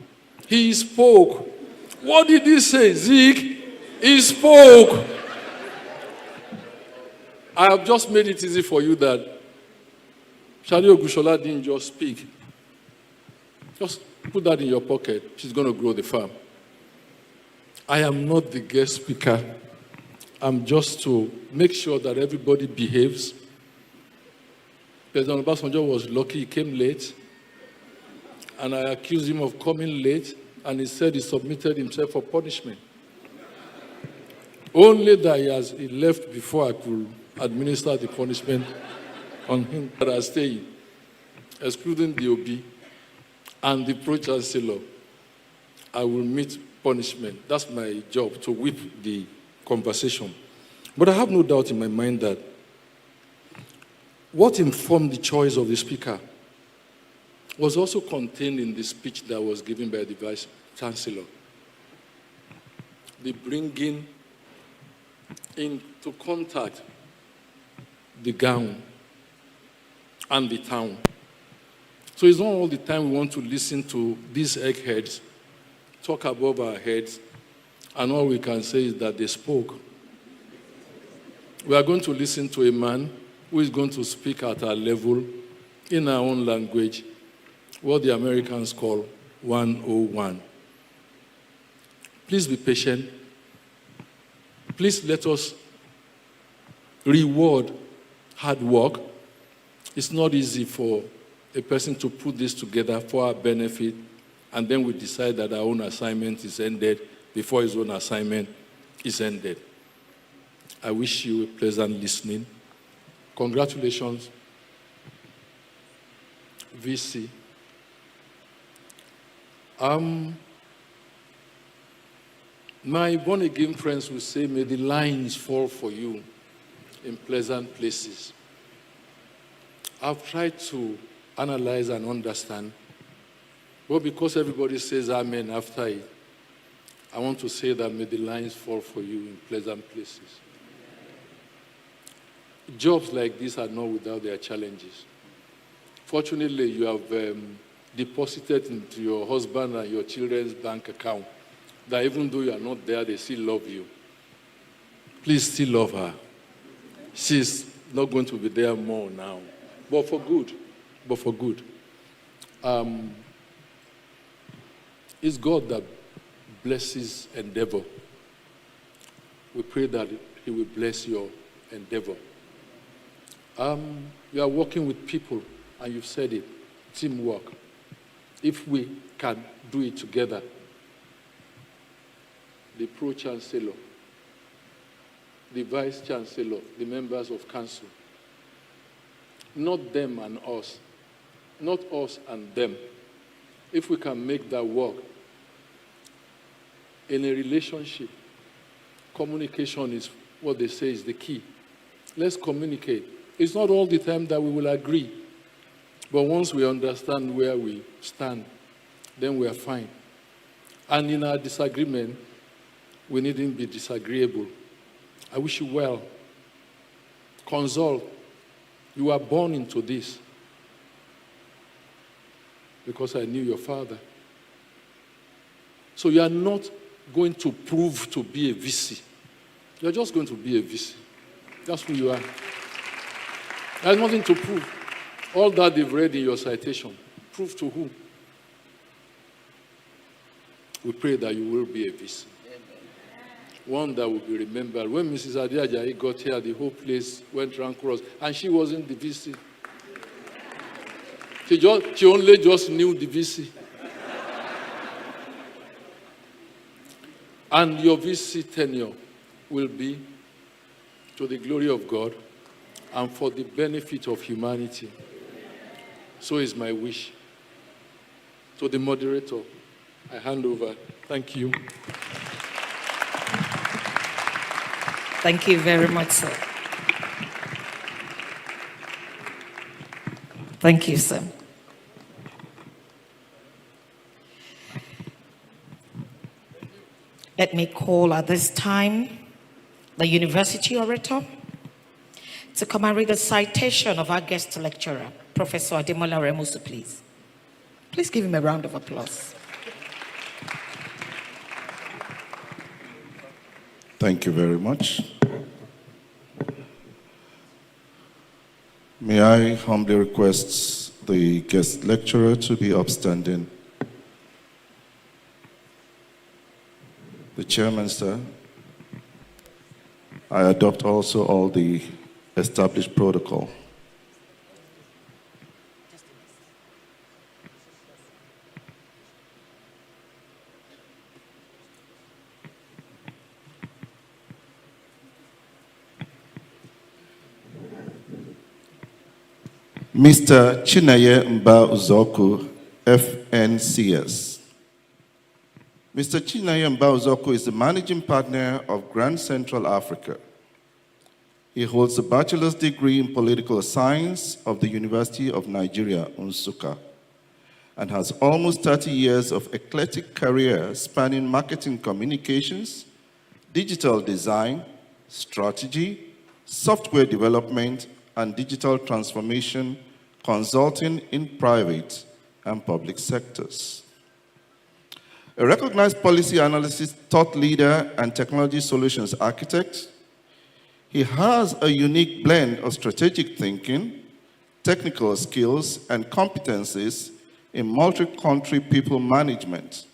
He spoke. What did he say? Zeke, he spoke. I have just made it easy for you that Shadi Ogushola didn't just speak. Just put that in your pocket. She's going to grow the farm. I am not the guest speaker. I'm just to make sure that everybody behaves. President Obasanjo was lucky he came late, and I accused him of coming late, and he said he submitted himself for punishment. Only that he left before I could administer the punishment on him that I stayed, excluding the OB and the Pro-Chancellor. I will meet punishment. That's my job, to whip the conversation. But I have no doubt in my mind that what informed the choice of the speaker was also contained in the speech that was given by the Vice Chancellor. The bringing into contact the gown and the town. So it's not all the time we want to listen to these eggheads talk above our heads, and all we can say is that they spoke. We are going to listen to a man who is going to speak at our level, in our own language, what the Americans call 101. Please be patient. Please let us reward hard work. It's not easy for a person to put this together for our benefit, and then we decide that our own assignment is ended before his own assignment is ended. I wish you a pleasant listening. Congratulations, VC. My born-again friends will say, may the lines fall for you in pleasant places. I've tried to analyze and understand, but because everybody says amen after it, I want to say that may the lines fall for you in pleasant places. Jobs like this are not without their challenges. Fortunately, you have deposited into your husband and your children's bank account that even though you are not there, they still love you. Please still love her. She's not going to be there more now, but for good. But for good. It's God that blesses endeavor. We pray that He will bless your endeavor. You are working with people, and you've said it, teamwork. If we can do it together, the Pro-Chancellor, the Vice Chancellor, the members of Council, not them and us, not us and them. If we can make that work in a relationship, communication is what they say is the key. Let's communicate. It's not all the time that we will agree, but once we understand where we stand, then we are fine. And in our disagreement, we needn't be disagreeable. I wish you well. Consult. You are born into this because I knew your father. So you are not going to prove to be a VC. You're just going to be a VC. That's who you are. There's nothing to prove. All that they've read in your citation, prove to who? We pray that you will be a VC. One that will be remembered. When Mrs. Adiajayi got here, the whole place went round cross, and she wasn't the VC. She only just knew the VC. And your VC tenure will be to the glory of God and for the benefit of humanity. So is my wish. To the moderator, I hand over. Thank you. Thank you very much, sir. Thank you, sir. Let me call at this time the university orator to come and read the citation of our guest lecturer, Professor Ademola Remusu, please. Please give him a round of applause. Thank you very much. May I humbly request the guest lecturer to be upstanding. The chairman, sir, I adopt also all the established protocol. Mr. Chineye Mba Uzoku, FNCS. Mr. Chineye Mba Uzoku is the managing partner of Grand Central Africa. He holds a bachelor's degree in political science of the University of Nigeria, Nsukka, and has almost 30 years of eclectic career spanning marketing communications, digital design, strategy, software development, and digital transformation consulting in private and public sectors. A recognized policy analyst, thought leader, and technology solutions architect, he has a unique blend of strategic thinking, technical skills, and competencies in multi-country people management,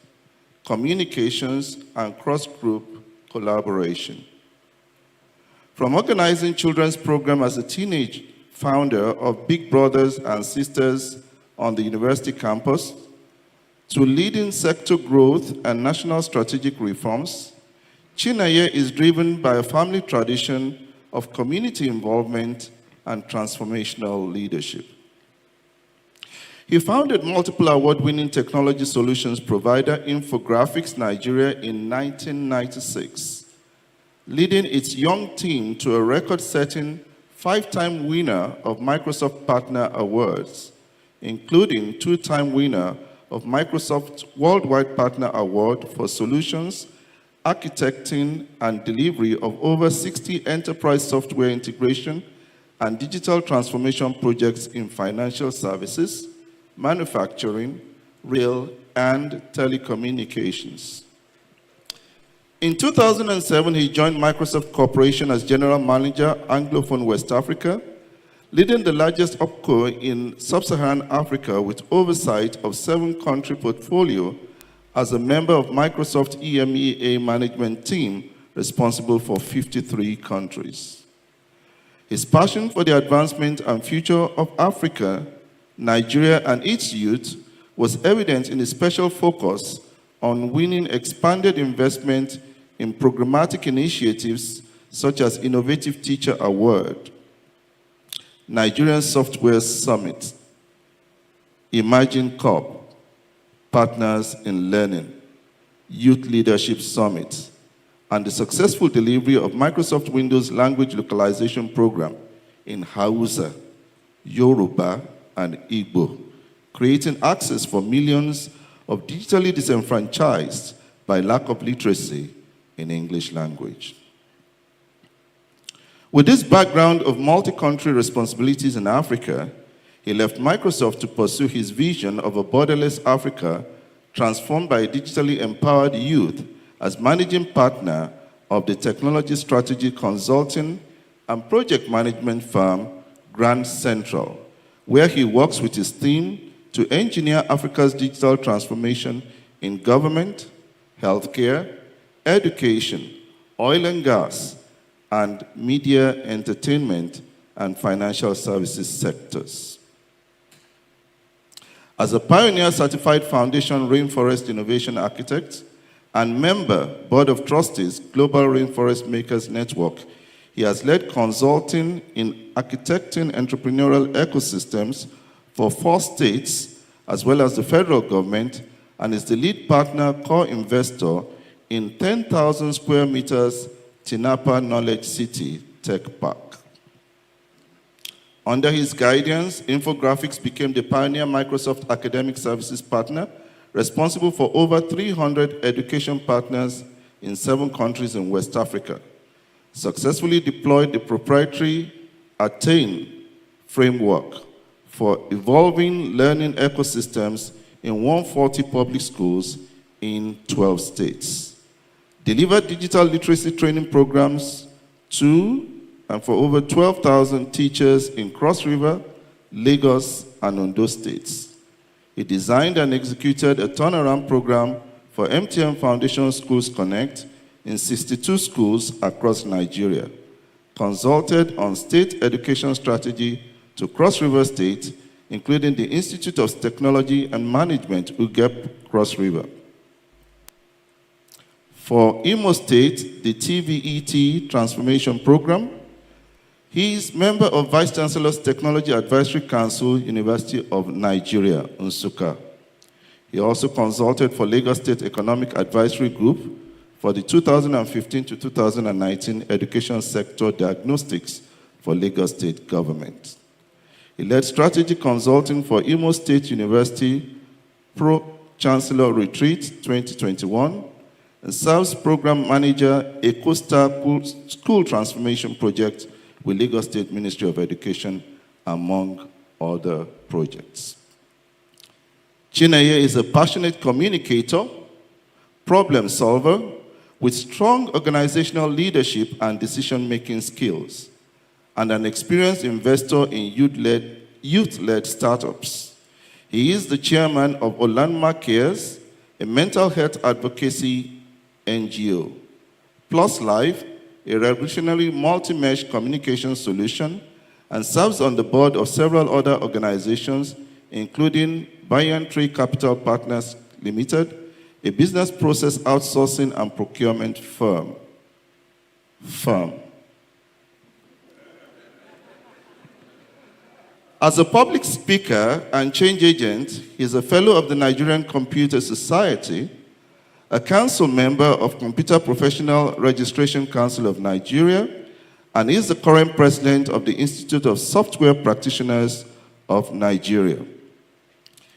communications, and cross-group collaboration. From organizing children's program as a teenage founder of Big Brothers and Sisters on the university campus, to leading sector growth and national strategic reforms, Chineye is driven by a family tradition of community involvement and transformational leadership. He founded multiple award-winning technology solutions provider Infographics Nigeria in 1996, leading its young team to a record-setting 5-time winner of Microsoft Partner Awards, including 2-time winner of Microsoft Worldwide Partner Award for solutions, architecting, and delivery of over 60 enterprise software integration and digital transformation projects in financial services, manufacturing, rail, and telecommunications. In 2007, he joined Microsoft Corporation as General Manager, Anglophone West Africa, leading the largest OpCo in Sub-Saharan Africa with oversight of 7-country portfolio as a member of Microsoft EMEA management team responsible for 53 countries. His passion for the advancement and future of Africa, Nigeria, and its youth was evident in his special focus on winning expanded investment in programmatic initiatives such as Innovative Teacher Award, Nigerian Software Summit, Imagine Corp, Partners in Learning, Youth Leadership Summit, and the successful delivery of Microsoft Windows Language Localization Program in Hausa, Yoruba, and Igbo, creating access for millions of digitally disenfranchised by lack of literacy in English language. With this background of multi-country responsibilities in Africa, he left Microsoft to pursue his vision of a borderless Africa transformed by a digitally empowered youth as managing partner of the technology strategy consulting and project management firm Grand Central, where he works with his team to engineer Africa's digital transformation in government, healthcare, education, oil and gas, and media, entertainment, and financial services sectors. As a pioneer certified Foundation Rainforest Innovation Architect and member, Board of Trustees, Global Rainforest Makers Network, He has led consulting in architecting entrepreneurial ecosystems for 4 states, as well as the federal government, and is the lead partner co-investor in 10,000 square meters Tinapa Knowledge City Tech Park. Under his guidance, Infographics became the pioneer Microsoft Academic Services partner, responsible for over 300 education partners in 7 countries in West Africa. Successfully deployed the proprietary Attain framework for evolving learning ecosystems in 140 public schools in 12 states. Delivered digital literacy training programs to and for over 12,000 teachers in Cross River, Lagos, and Ondo states. He designed and executed a turnaround program for MTN Foundation Schools Connect in 62 schools across Nigeria, consulted on state education strategy to Cross River State, including the Institute of Technology and Management, UGEP, Cross River. For Imo State, the TVET Transformation Program, he is member of Vice Chancellor's Technology Advisory Council, University of Nigeria, Nsukka. He also consulted for Lagos State Economic Advisory Group for the 2015 to 2019 Education Sector Diagnostics for Lagos State Government. He led strategy consulting for Imo State University Pro-Chancellor Retreat 2021 and serves Program Manager a Coastal School Transformation Project with Lagos State Ministry of Education, among other projects. Chineye is a passionate communicator, problem solver, with strong organizational leadership and decision-making skills, and an experienced investor in youth-led startups. He is the chairman of Olandmark Cares, a mental health advocacy NGO, Plus Life, a revolutionary multi-mesh communication solution, and serves on the board of several other organizations, including Bayan Tree Capital Partners Limited, a business process outsourcing and procurement firm. As a public speaker and change agent, he is a fellow of the Nigerian Computer Society, a council member of Computer Professional Registration Council of Nigeria, and is the current president of the Institute of Software Practitioners of Nigeria.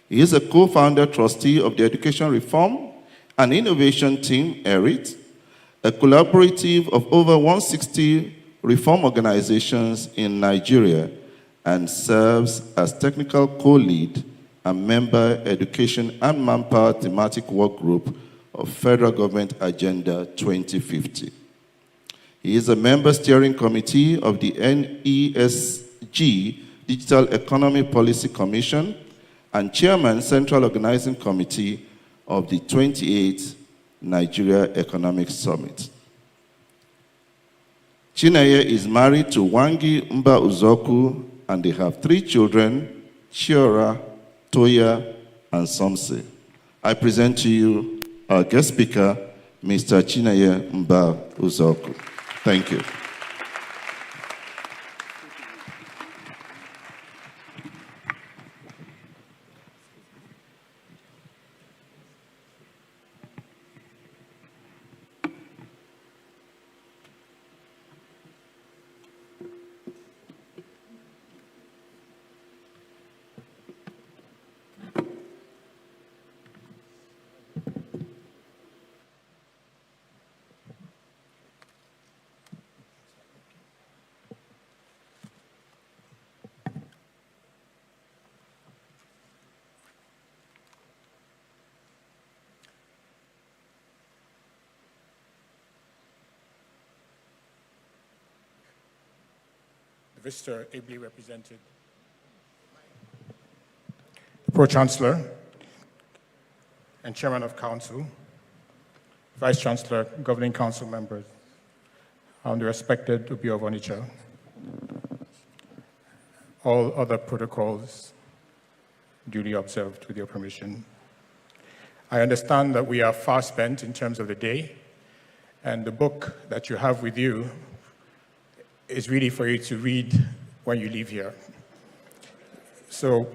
He is a co-founder trustee of the Education Reform and Innovation Team, ERIT, a collaborative of over 160 reform organizations in Nigeria, and serves as technical co-lead and member Education and Manpower Thematic Work Group of Federal Government Agenda 2050. He is a member steering committee of the NESG Digital Economy Policy Commission and chairman Central Organizing Committee of the 28th Nigeria Economic Summit. Chineye is married to Wangi Mba Uzoku, and they have 3 children, Chiora, Toya, and Somse. I present to you our guest speaker, Mr. Chineye Mba Uzoku. Thank you. The Visitor ably represented, the Pro-Chancellor and Chairman of Council, Vice Chancellor, Governing Council members, and the respected Ubi of Onitsha, all other protocols duly observed with your permission. I understand that we are far spent in terms of the day, and the book that you have with you is really for you to read when you leave here. So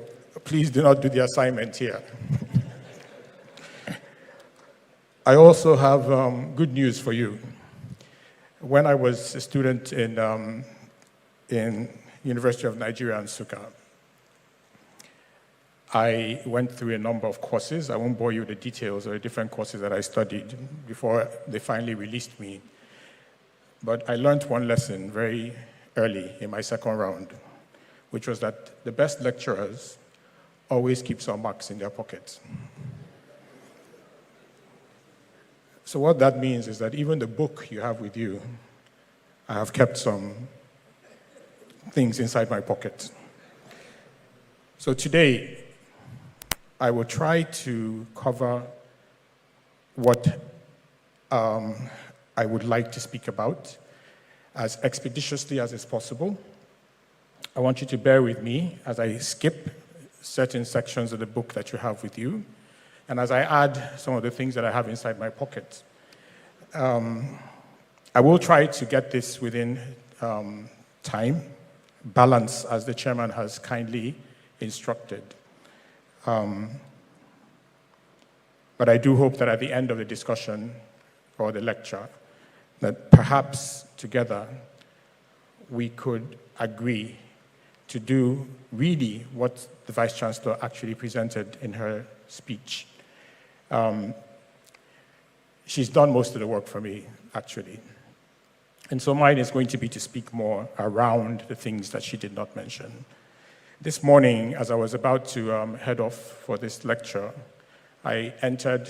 please do not do the assignment here. I also have good news for you. When I was a student in University of Nigeria, Nsukka, I went through a number of courses. I won't bore you with the details of the different courses that I studied before they finally released me. But I learned one lesson very early in my second round, which was that the best lecturers always keep some marks in their pockets. So what that means is that even the book you have with you, I have kept some things inside my pocket. So today, I will try to cover what I would like to speak about as expeditiously as is possible. I want you to bear with me as I skip certain sections of the book that you have with you, and as I add some of the things that I have inside my pocket. I will try to get this within time, balance, as the chairman has kindly instructed. But I do hope that at the end of the discussion or the lecture, that perhaps together we could agree to do really what the Vice Chancellor actually presented in her speech. She's done most of the work for me, actually. And so mine is going to be to speak more around the things that she did not mention. This morning, as I was about to head off for this lecture, I entered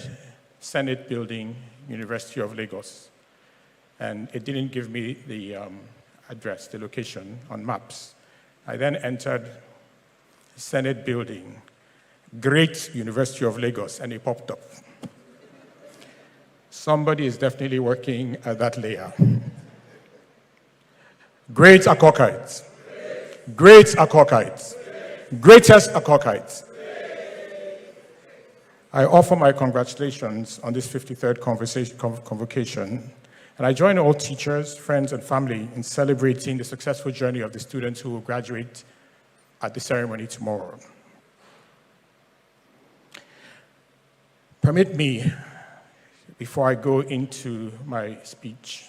Senate Building, University of Lagos. And it didn't give me the address, the location on maps. I then entered Senate Building, Great University of Lagos, and it popped up. Somebody is definitely working at that layer. Great Akokites. Great Akokites. Greatest Akokites. I offer my congratulations on this 53rd convocation, and I join all teachers, friends, and family in celebrating the successful journey of the students who will graduate at the ceremony tomorrow. Permit me, before I go into my speech,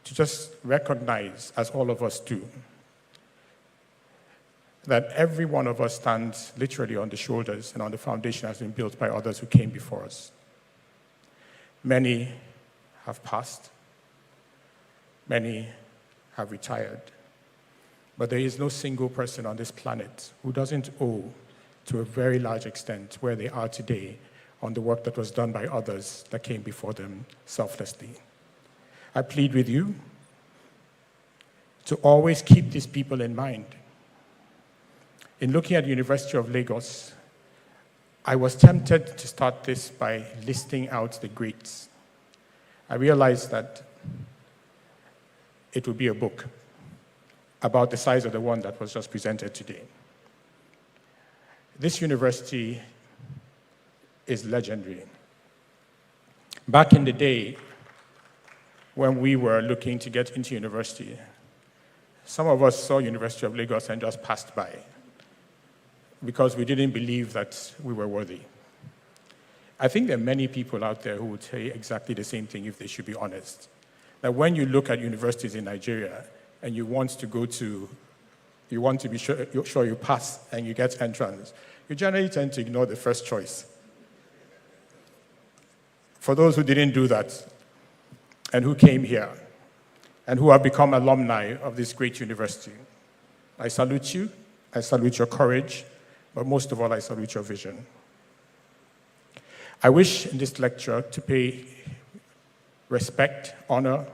to just recognize, as all of us do, that every one of us stands literally on the shoulders and on the foundation that has been built by others who came before us. Many have passed. Many have retired. But there is no single person on this planet who doesn't owe, to a very large extent, where they are today on the work that was done by others that came before them selflessly. I plead with you to always keep these people in mind. In looking at the University of Lagos, I was tempted to start this by listing out the greats. I realized that it would be a book about the size of the one that was just presented today. This university is legendary. Back in the day, when we were looking to get into university, some of us saw University of Lagos and just passed by because we didn't believe that we were worthy. I think there are many people out there who would say exactly the same thing if they should be honest. That when you look at universities in Nigeria and you want to be sure you pass and you get entrance, you generally tend to ignore the first choice. For those who didn't do that and who came here and who have become alumni of this great university, I salute you, I salute your courage, but most of all, I salute your vision. I wish in this lecture to pay respect, honor,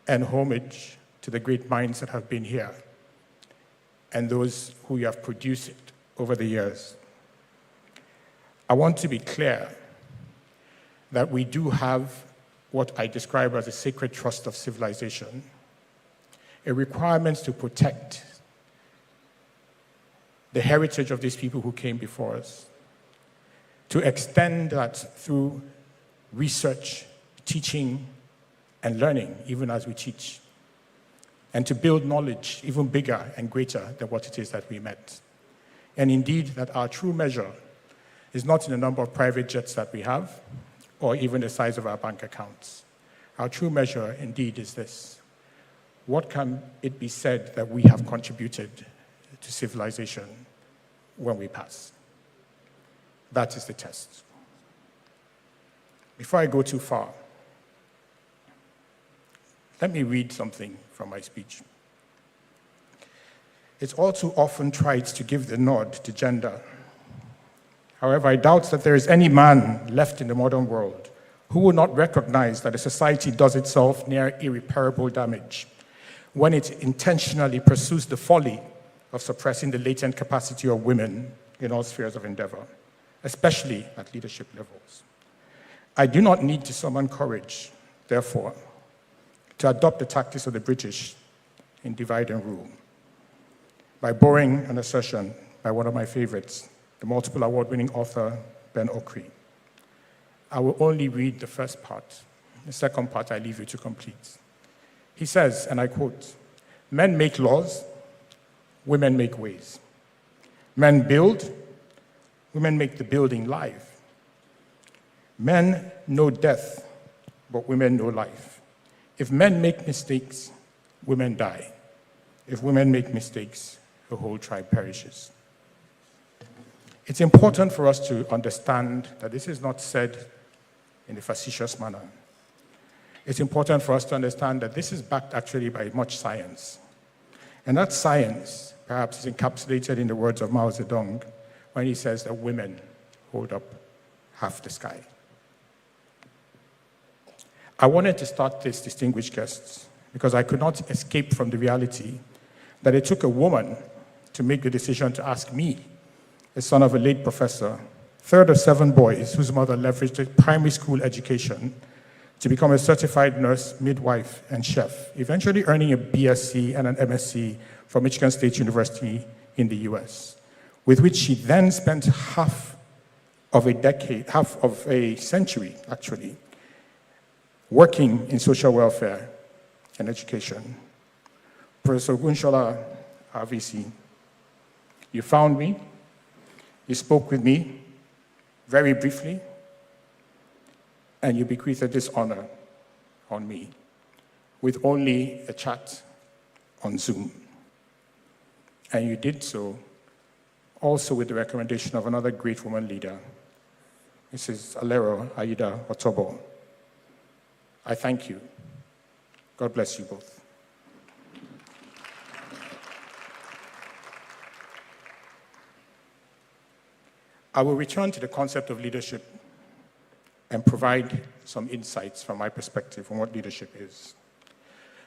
and homage to the great minds that have been here and those who you have produced over the years. I want to be clear that we do have what I describe as a sacred trust of civilization, a requirement to protect the heritage of these people who came before us, to extend that through research, teaching, and learning, even as we teach. and to build knowledge even bigger and greater than what it is that we met. And indeed, that our true measure is not in the number of private jets that we have, or even the size of our bank accounts. Our true measure, indeed, is this: what can it be said that we have contributed to civilization when we pass? That is the test. Before I go too far, let me read something from my speech. It's all too often tried to give the nod to gender. However, I doubt that there is any man left in the modern world who will not recognize that a society does itself near irreparable damage when it intentionally pursues the folly of suppressing the latent capacity of women in all spheres of endeavor, especially at leadership levels. I do not need to summon courage, therefore, to adopt the tactics of the British in divide and rule. By borrowing an assertion by one of my favorites, the multiple award-winning author Ben Okri, I will only read the first part. The second part I leave you to complete. He says, and I quote, "Men make laws, women make ways. Men build, women make the building live. Men know death, but women know life. If men make mistakes, women die. If women make mistakes, the whole tribe perishes." It's important for us to understand that this is not said in a facetious manner. It's important for us to understand that this is backed actually by much science. And that science, perhaps, is encapsulated in the words of Mao Zedong when he says that women hold up half the sky. I wanted to start this, distinguished guests, because I could not escape from the reality that it took a woman to make the decision to ask me, the son of a late professor, third of 7 boys whose mother leveraged a primary school education to become a certified nurse, midwife, and chef, eventually earning a BSc and an MSc from Michigan State University in the US, with which she then spent half of a century, actually, working in social welfare and education. Professor Gunshola, RVC, you found me, you spoke with me very briefly, and you bequeathed this honor on me with only a chat on Zoom. And you did so also with the recommendation of another great woman leader, Mrs. Alero Aida Otobo. I thank you. God bless you both. I will return to the concept of leadership and provide some insights from my perspective on what leadership is.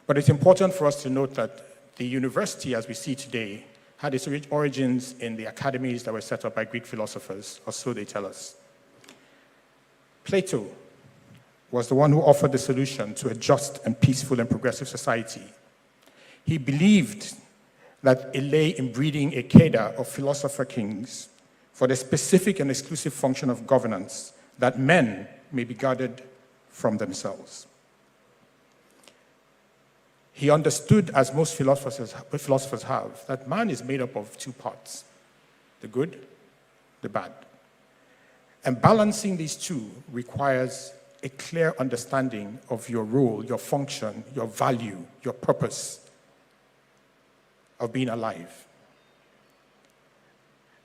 But it's important for us to note that the university, as we see today, had its origins in the academies that were set up by Greek philosophers, or so they tell us. Plato was the one who offered the solution to a just and peaceful and progressive society. He believed that it lay in breeding a cadre of philosopher kings for the specific and exclusive function of governance, that men may be guarded from themselves. He understood, as most philosophers have, that man is made up of 2 parts, the good, the bad. And balancing these 2 requires a clear understanding of your role, your function, your value, your purpose of being alive.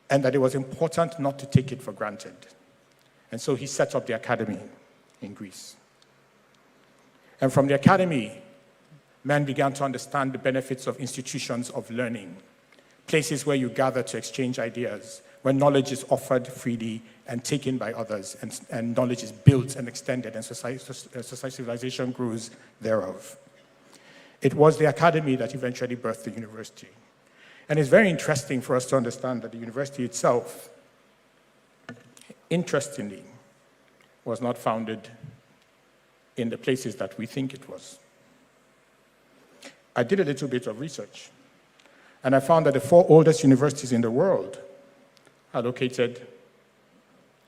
And that it was important not to take it for granted. And so he set up the academy in Greece. And from the academy, men began to understand the benefits of institutions of learning, places where you gather to exchange ideas, where knowledge is offered freely and taken by others, and knowledge is built and extended, and civilization grows thereof. It was the academy that eventually birthed the university. And it's very interesting for us to understand that the university itself, interestingly, was not founded in the places that we think it was. I did a little bit of research, and I found that the 4 oldest universities in the world are located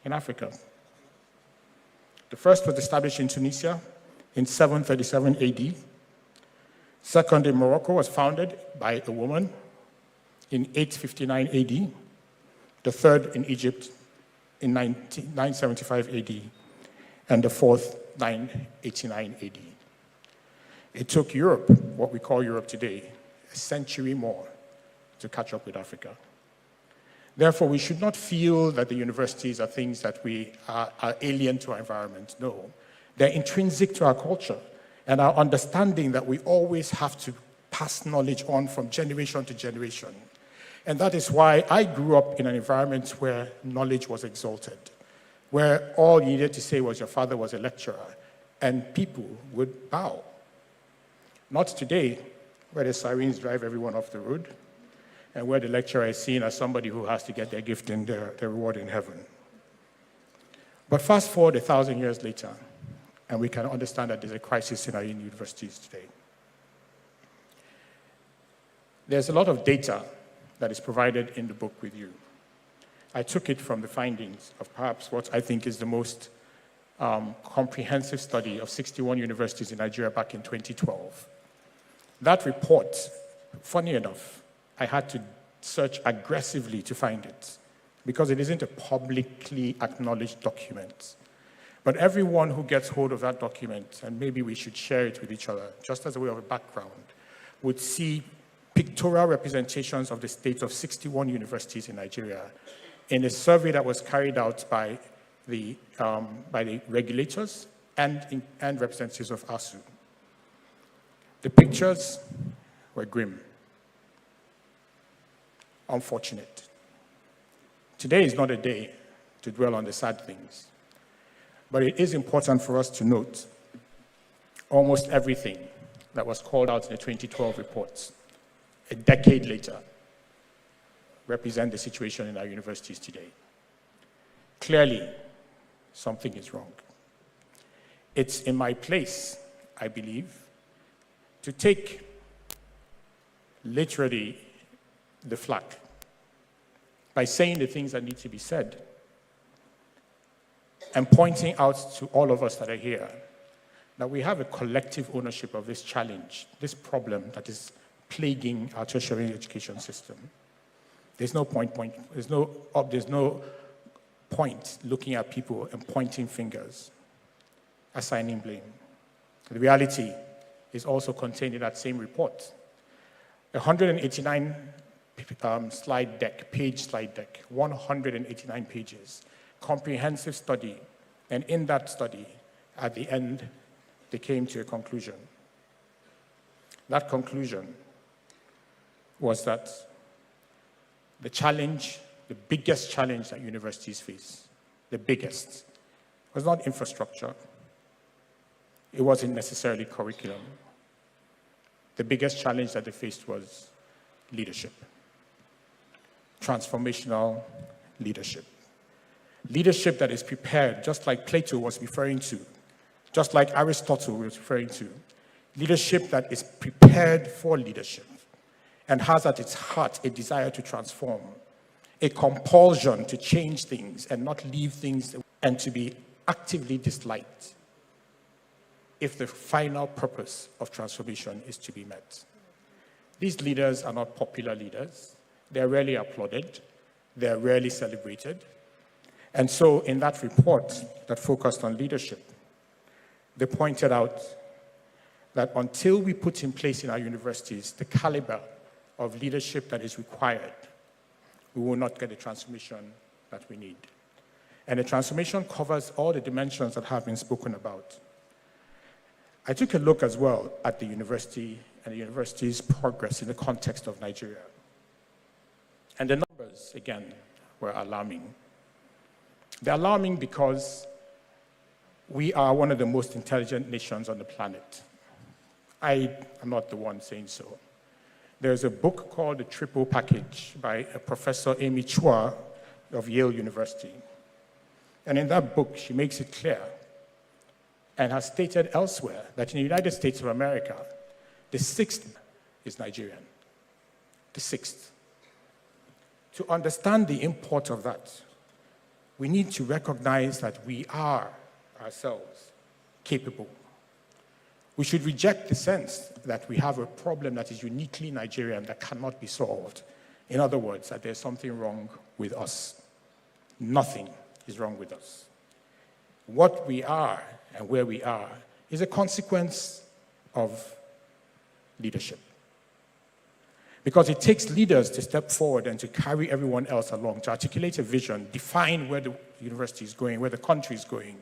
in Africa. The first was established in Tunisia in 737 AD. Second in Morocco was founded by a woman in 859 AD. The third in Egypt in 975 AD. And the fourth, 989 AD. It took Europe, what we call Europe today, a century more to catch up with Africa. Therefore, we should not feel that the universities are things that we are alien to our environment. No, they're intrinsic to our culture and our understanding that we always have to pass knowledge on from generation to generation. And that is why I grew up in an environment where knowledge was exalted, where all you needed to say was your father was a lecturer, and people would bow. Not today, where the sirens drive everyone off the road, and where the lecturer is seen as somebody who has to get their gift and their reward in heaven. But fast forward 1,000 years later, and we can understand that there's a crisis in our universities today. There's a lot of data that is provided in the book with you. I took it from the findings of perhaps what I think is the most comprehensive study of 61 universities in Nigeria back in 2012. That report, funny enough, I had to search aggressively to find it because it isn't a publicly acknowledged document. But everyone who gets hold of that document, and maybe we should share it with each other, just as a way of a background, would see pictorial representations of the state of 61 universities in Nigeria in a survey that was carried out by the regulators and representatives of ASU. The pictures were grim. Unfortunate. Today is not a day to dwell on the sad things, but it is important for us to note almost everything that was called out in the 2012 reports, a decade later, represent the situation in our universities today. Clearly, something is wrong. It's in my place, I believe, to take literally the flak by saying the things that need to be said and pointing out to all of us that are here that we have a collective ownership of this challenge, this problem that is plaguing our tertiary education system. There's no point looking at people and pointing fingers, assigning blame. The reality is also contained in that same report. 189 slide deck, 189 pages, comprehensive study. And in that study, at the end, they came to a conclusion. That conclusion was that the challenge, the biggest challenge that universities face, the biggest, was not infrastructure. It wasn't necessarily curriculum. The biggest challenge that they faced was leadership. Transformational leadership. Leadership that is prepared, just like Plato was referring to, just like Aristotle was referring to. Leadership that is prepared for leadership and has at its heart a desire to transform, a compulsion to change things and not leave things, and to be actively disliked if the final purpose of transformation is to be met. These leaders are not popular leaders. They're rarely applauded. They're rarely celebrated. And so in that report that focused on leadership, they pointed out that until we put in place in our universities the caliber of leadership that is required, we will not get the transformation that we need. And the transformation covers all the dimensions that have been spoken about. I took a look as well at the university and the university's progress in the context of Nigeria. And the numbers, again, were alarming. They're alarming because we are one of the most intelligent nations on the planet. I am not the one saying so. There's a book called The Triple Package by a Professor Amy Chua of Yale University. And in that book, she makes it clear and has stated elsewhere that in the United States of America, the sixth is Nigerian. The sixth. To understand the import of that, we need to recognize that we are ourselves capable. We should reject the sense that we have a problem that is uniquely Nigerian that cannot be solved. In other words, that there's something wrong with us. Nothing is wrong with us. What we are and where we are is a consequence of leadership. Because it takes leaders to step forward and to carry everyone else along, to articulate a vision, define where the university is going, where the country is going,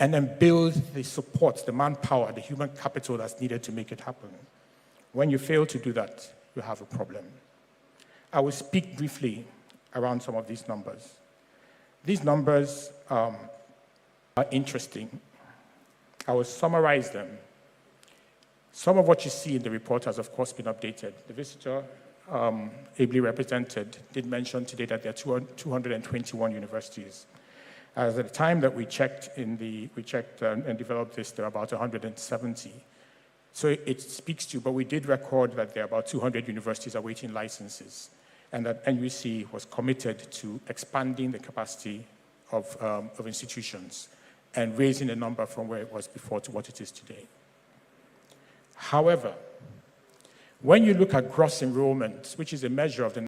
and then build the support, the manpower, the human capital that's needed to make it happen. When you fail to do that, you have a problem. I will speak briefly around some of these numbers. These numbers are interesting. I will summarize them. Some of what you see in the report has, of course, been updated. The visitor, ably represented, did mention today that there are 221 universities. As at the time that we checked and developed this, there are about 170. So it speaks to, but we did record that there are about 200 universities awaiting licenses, and that NUC was committed to expanding the capacity of institutions and raising the number from where it was before to what it is today. However, when you look at gross enrollment, which is a measure of the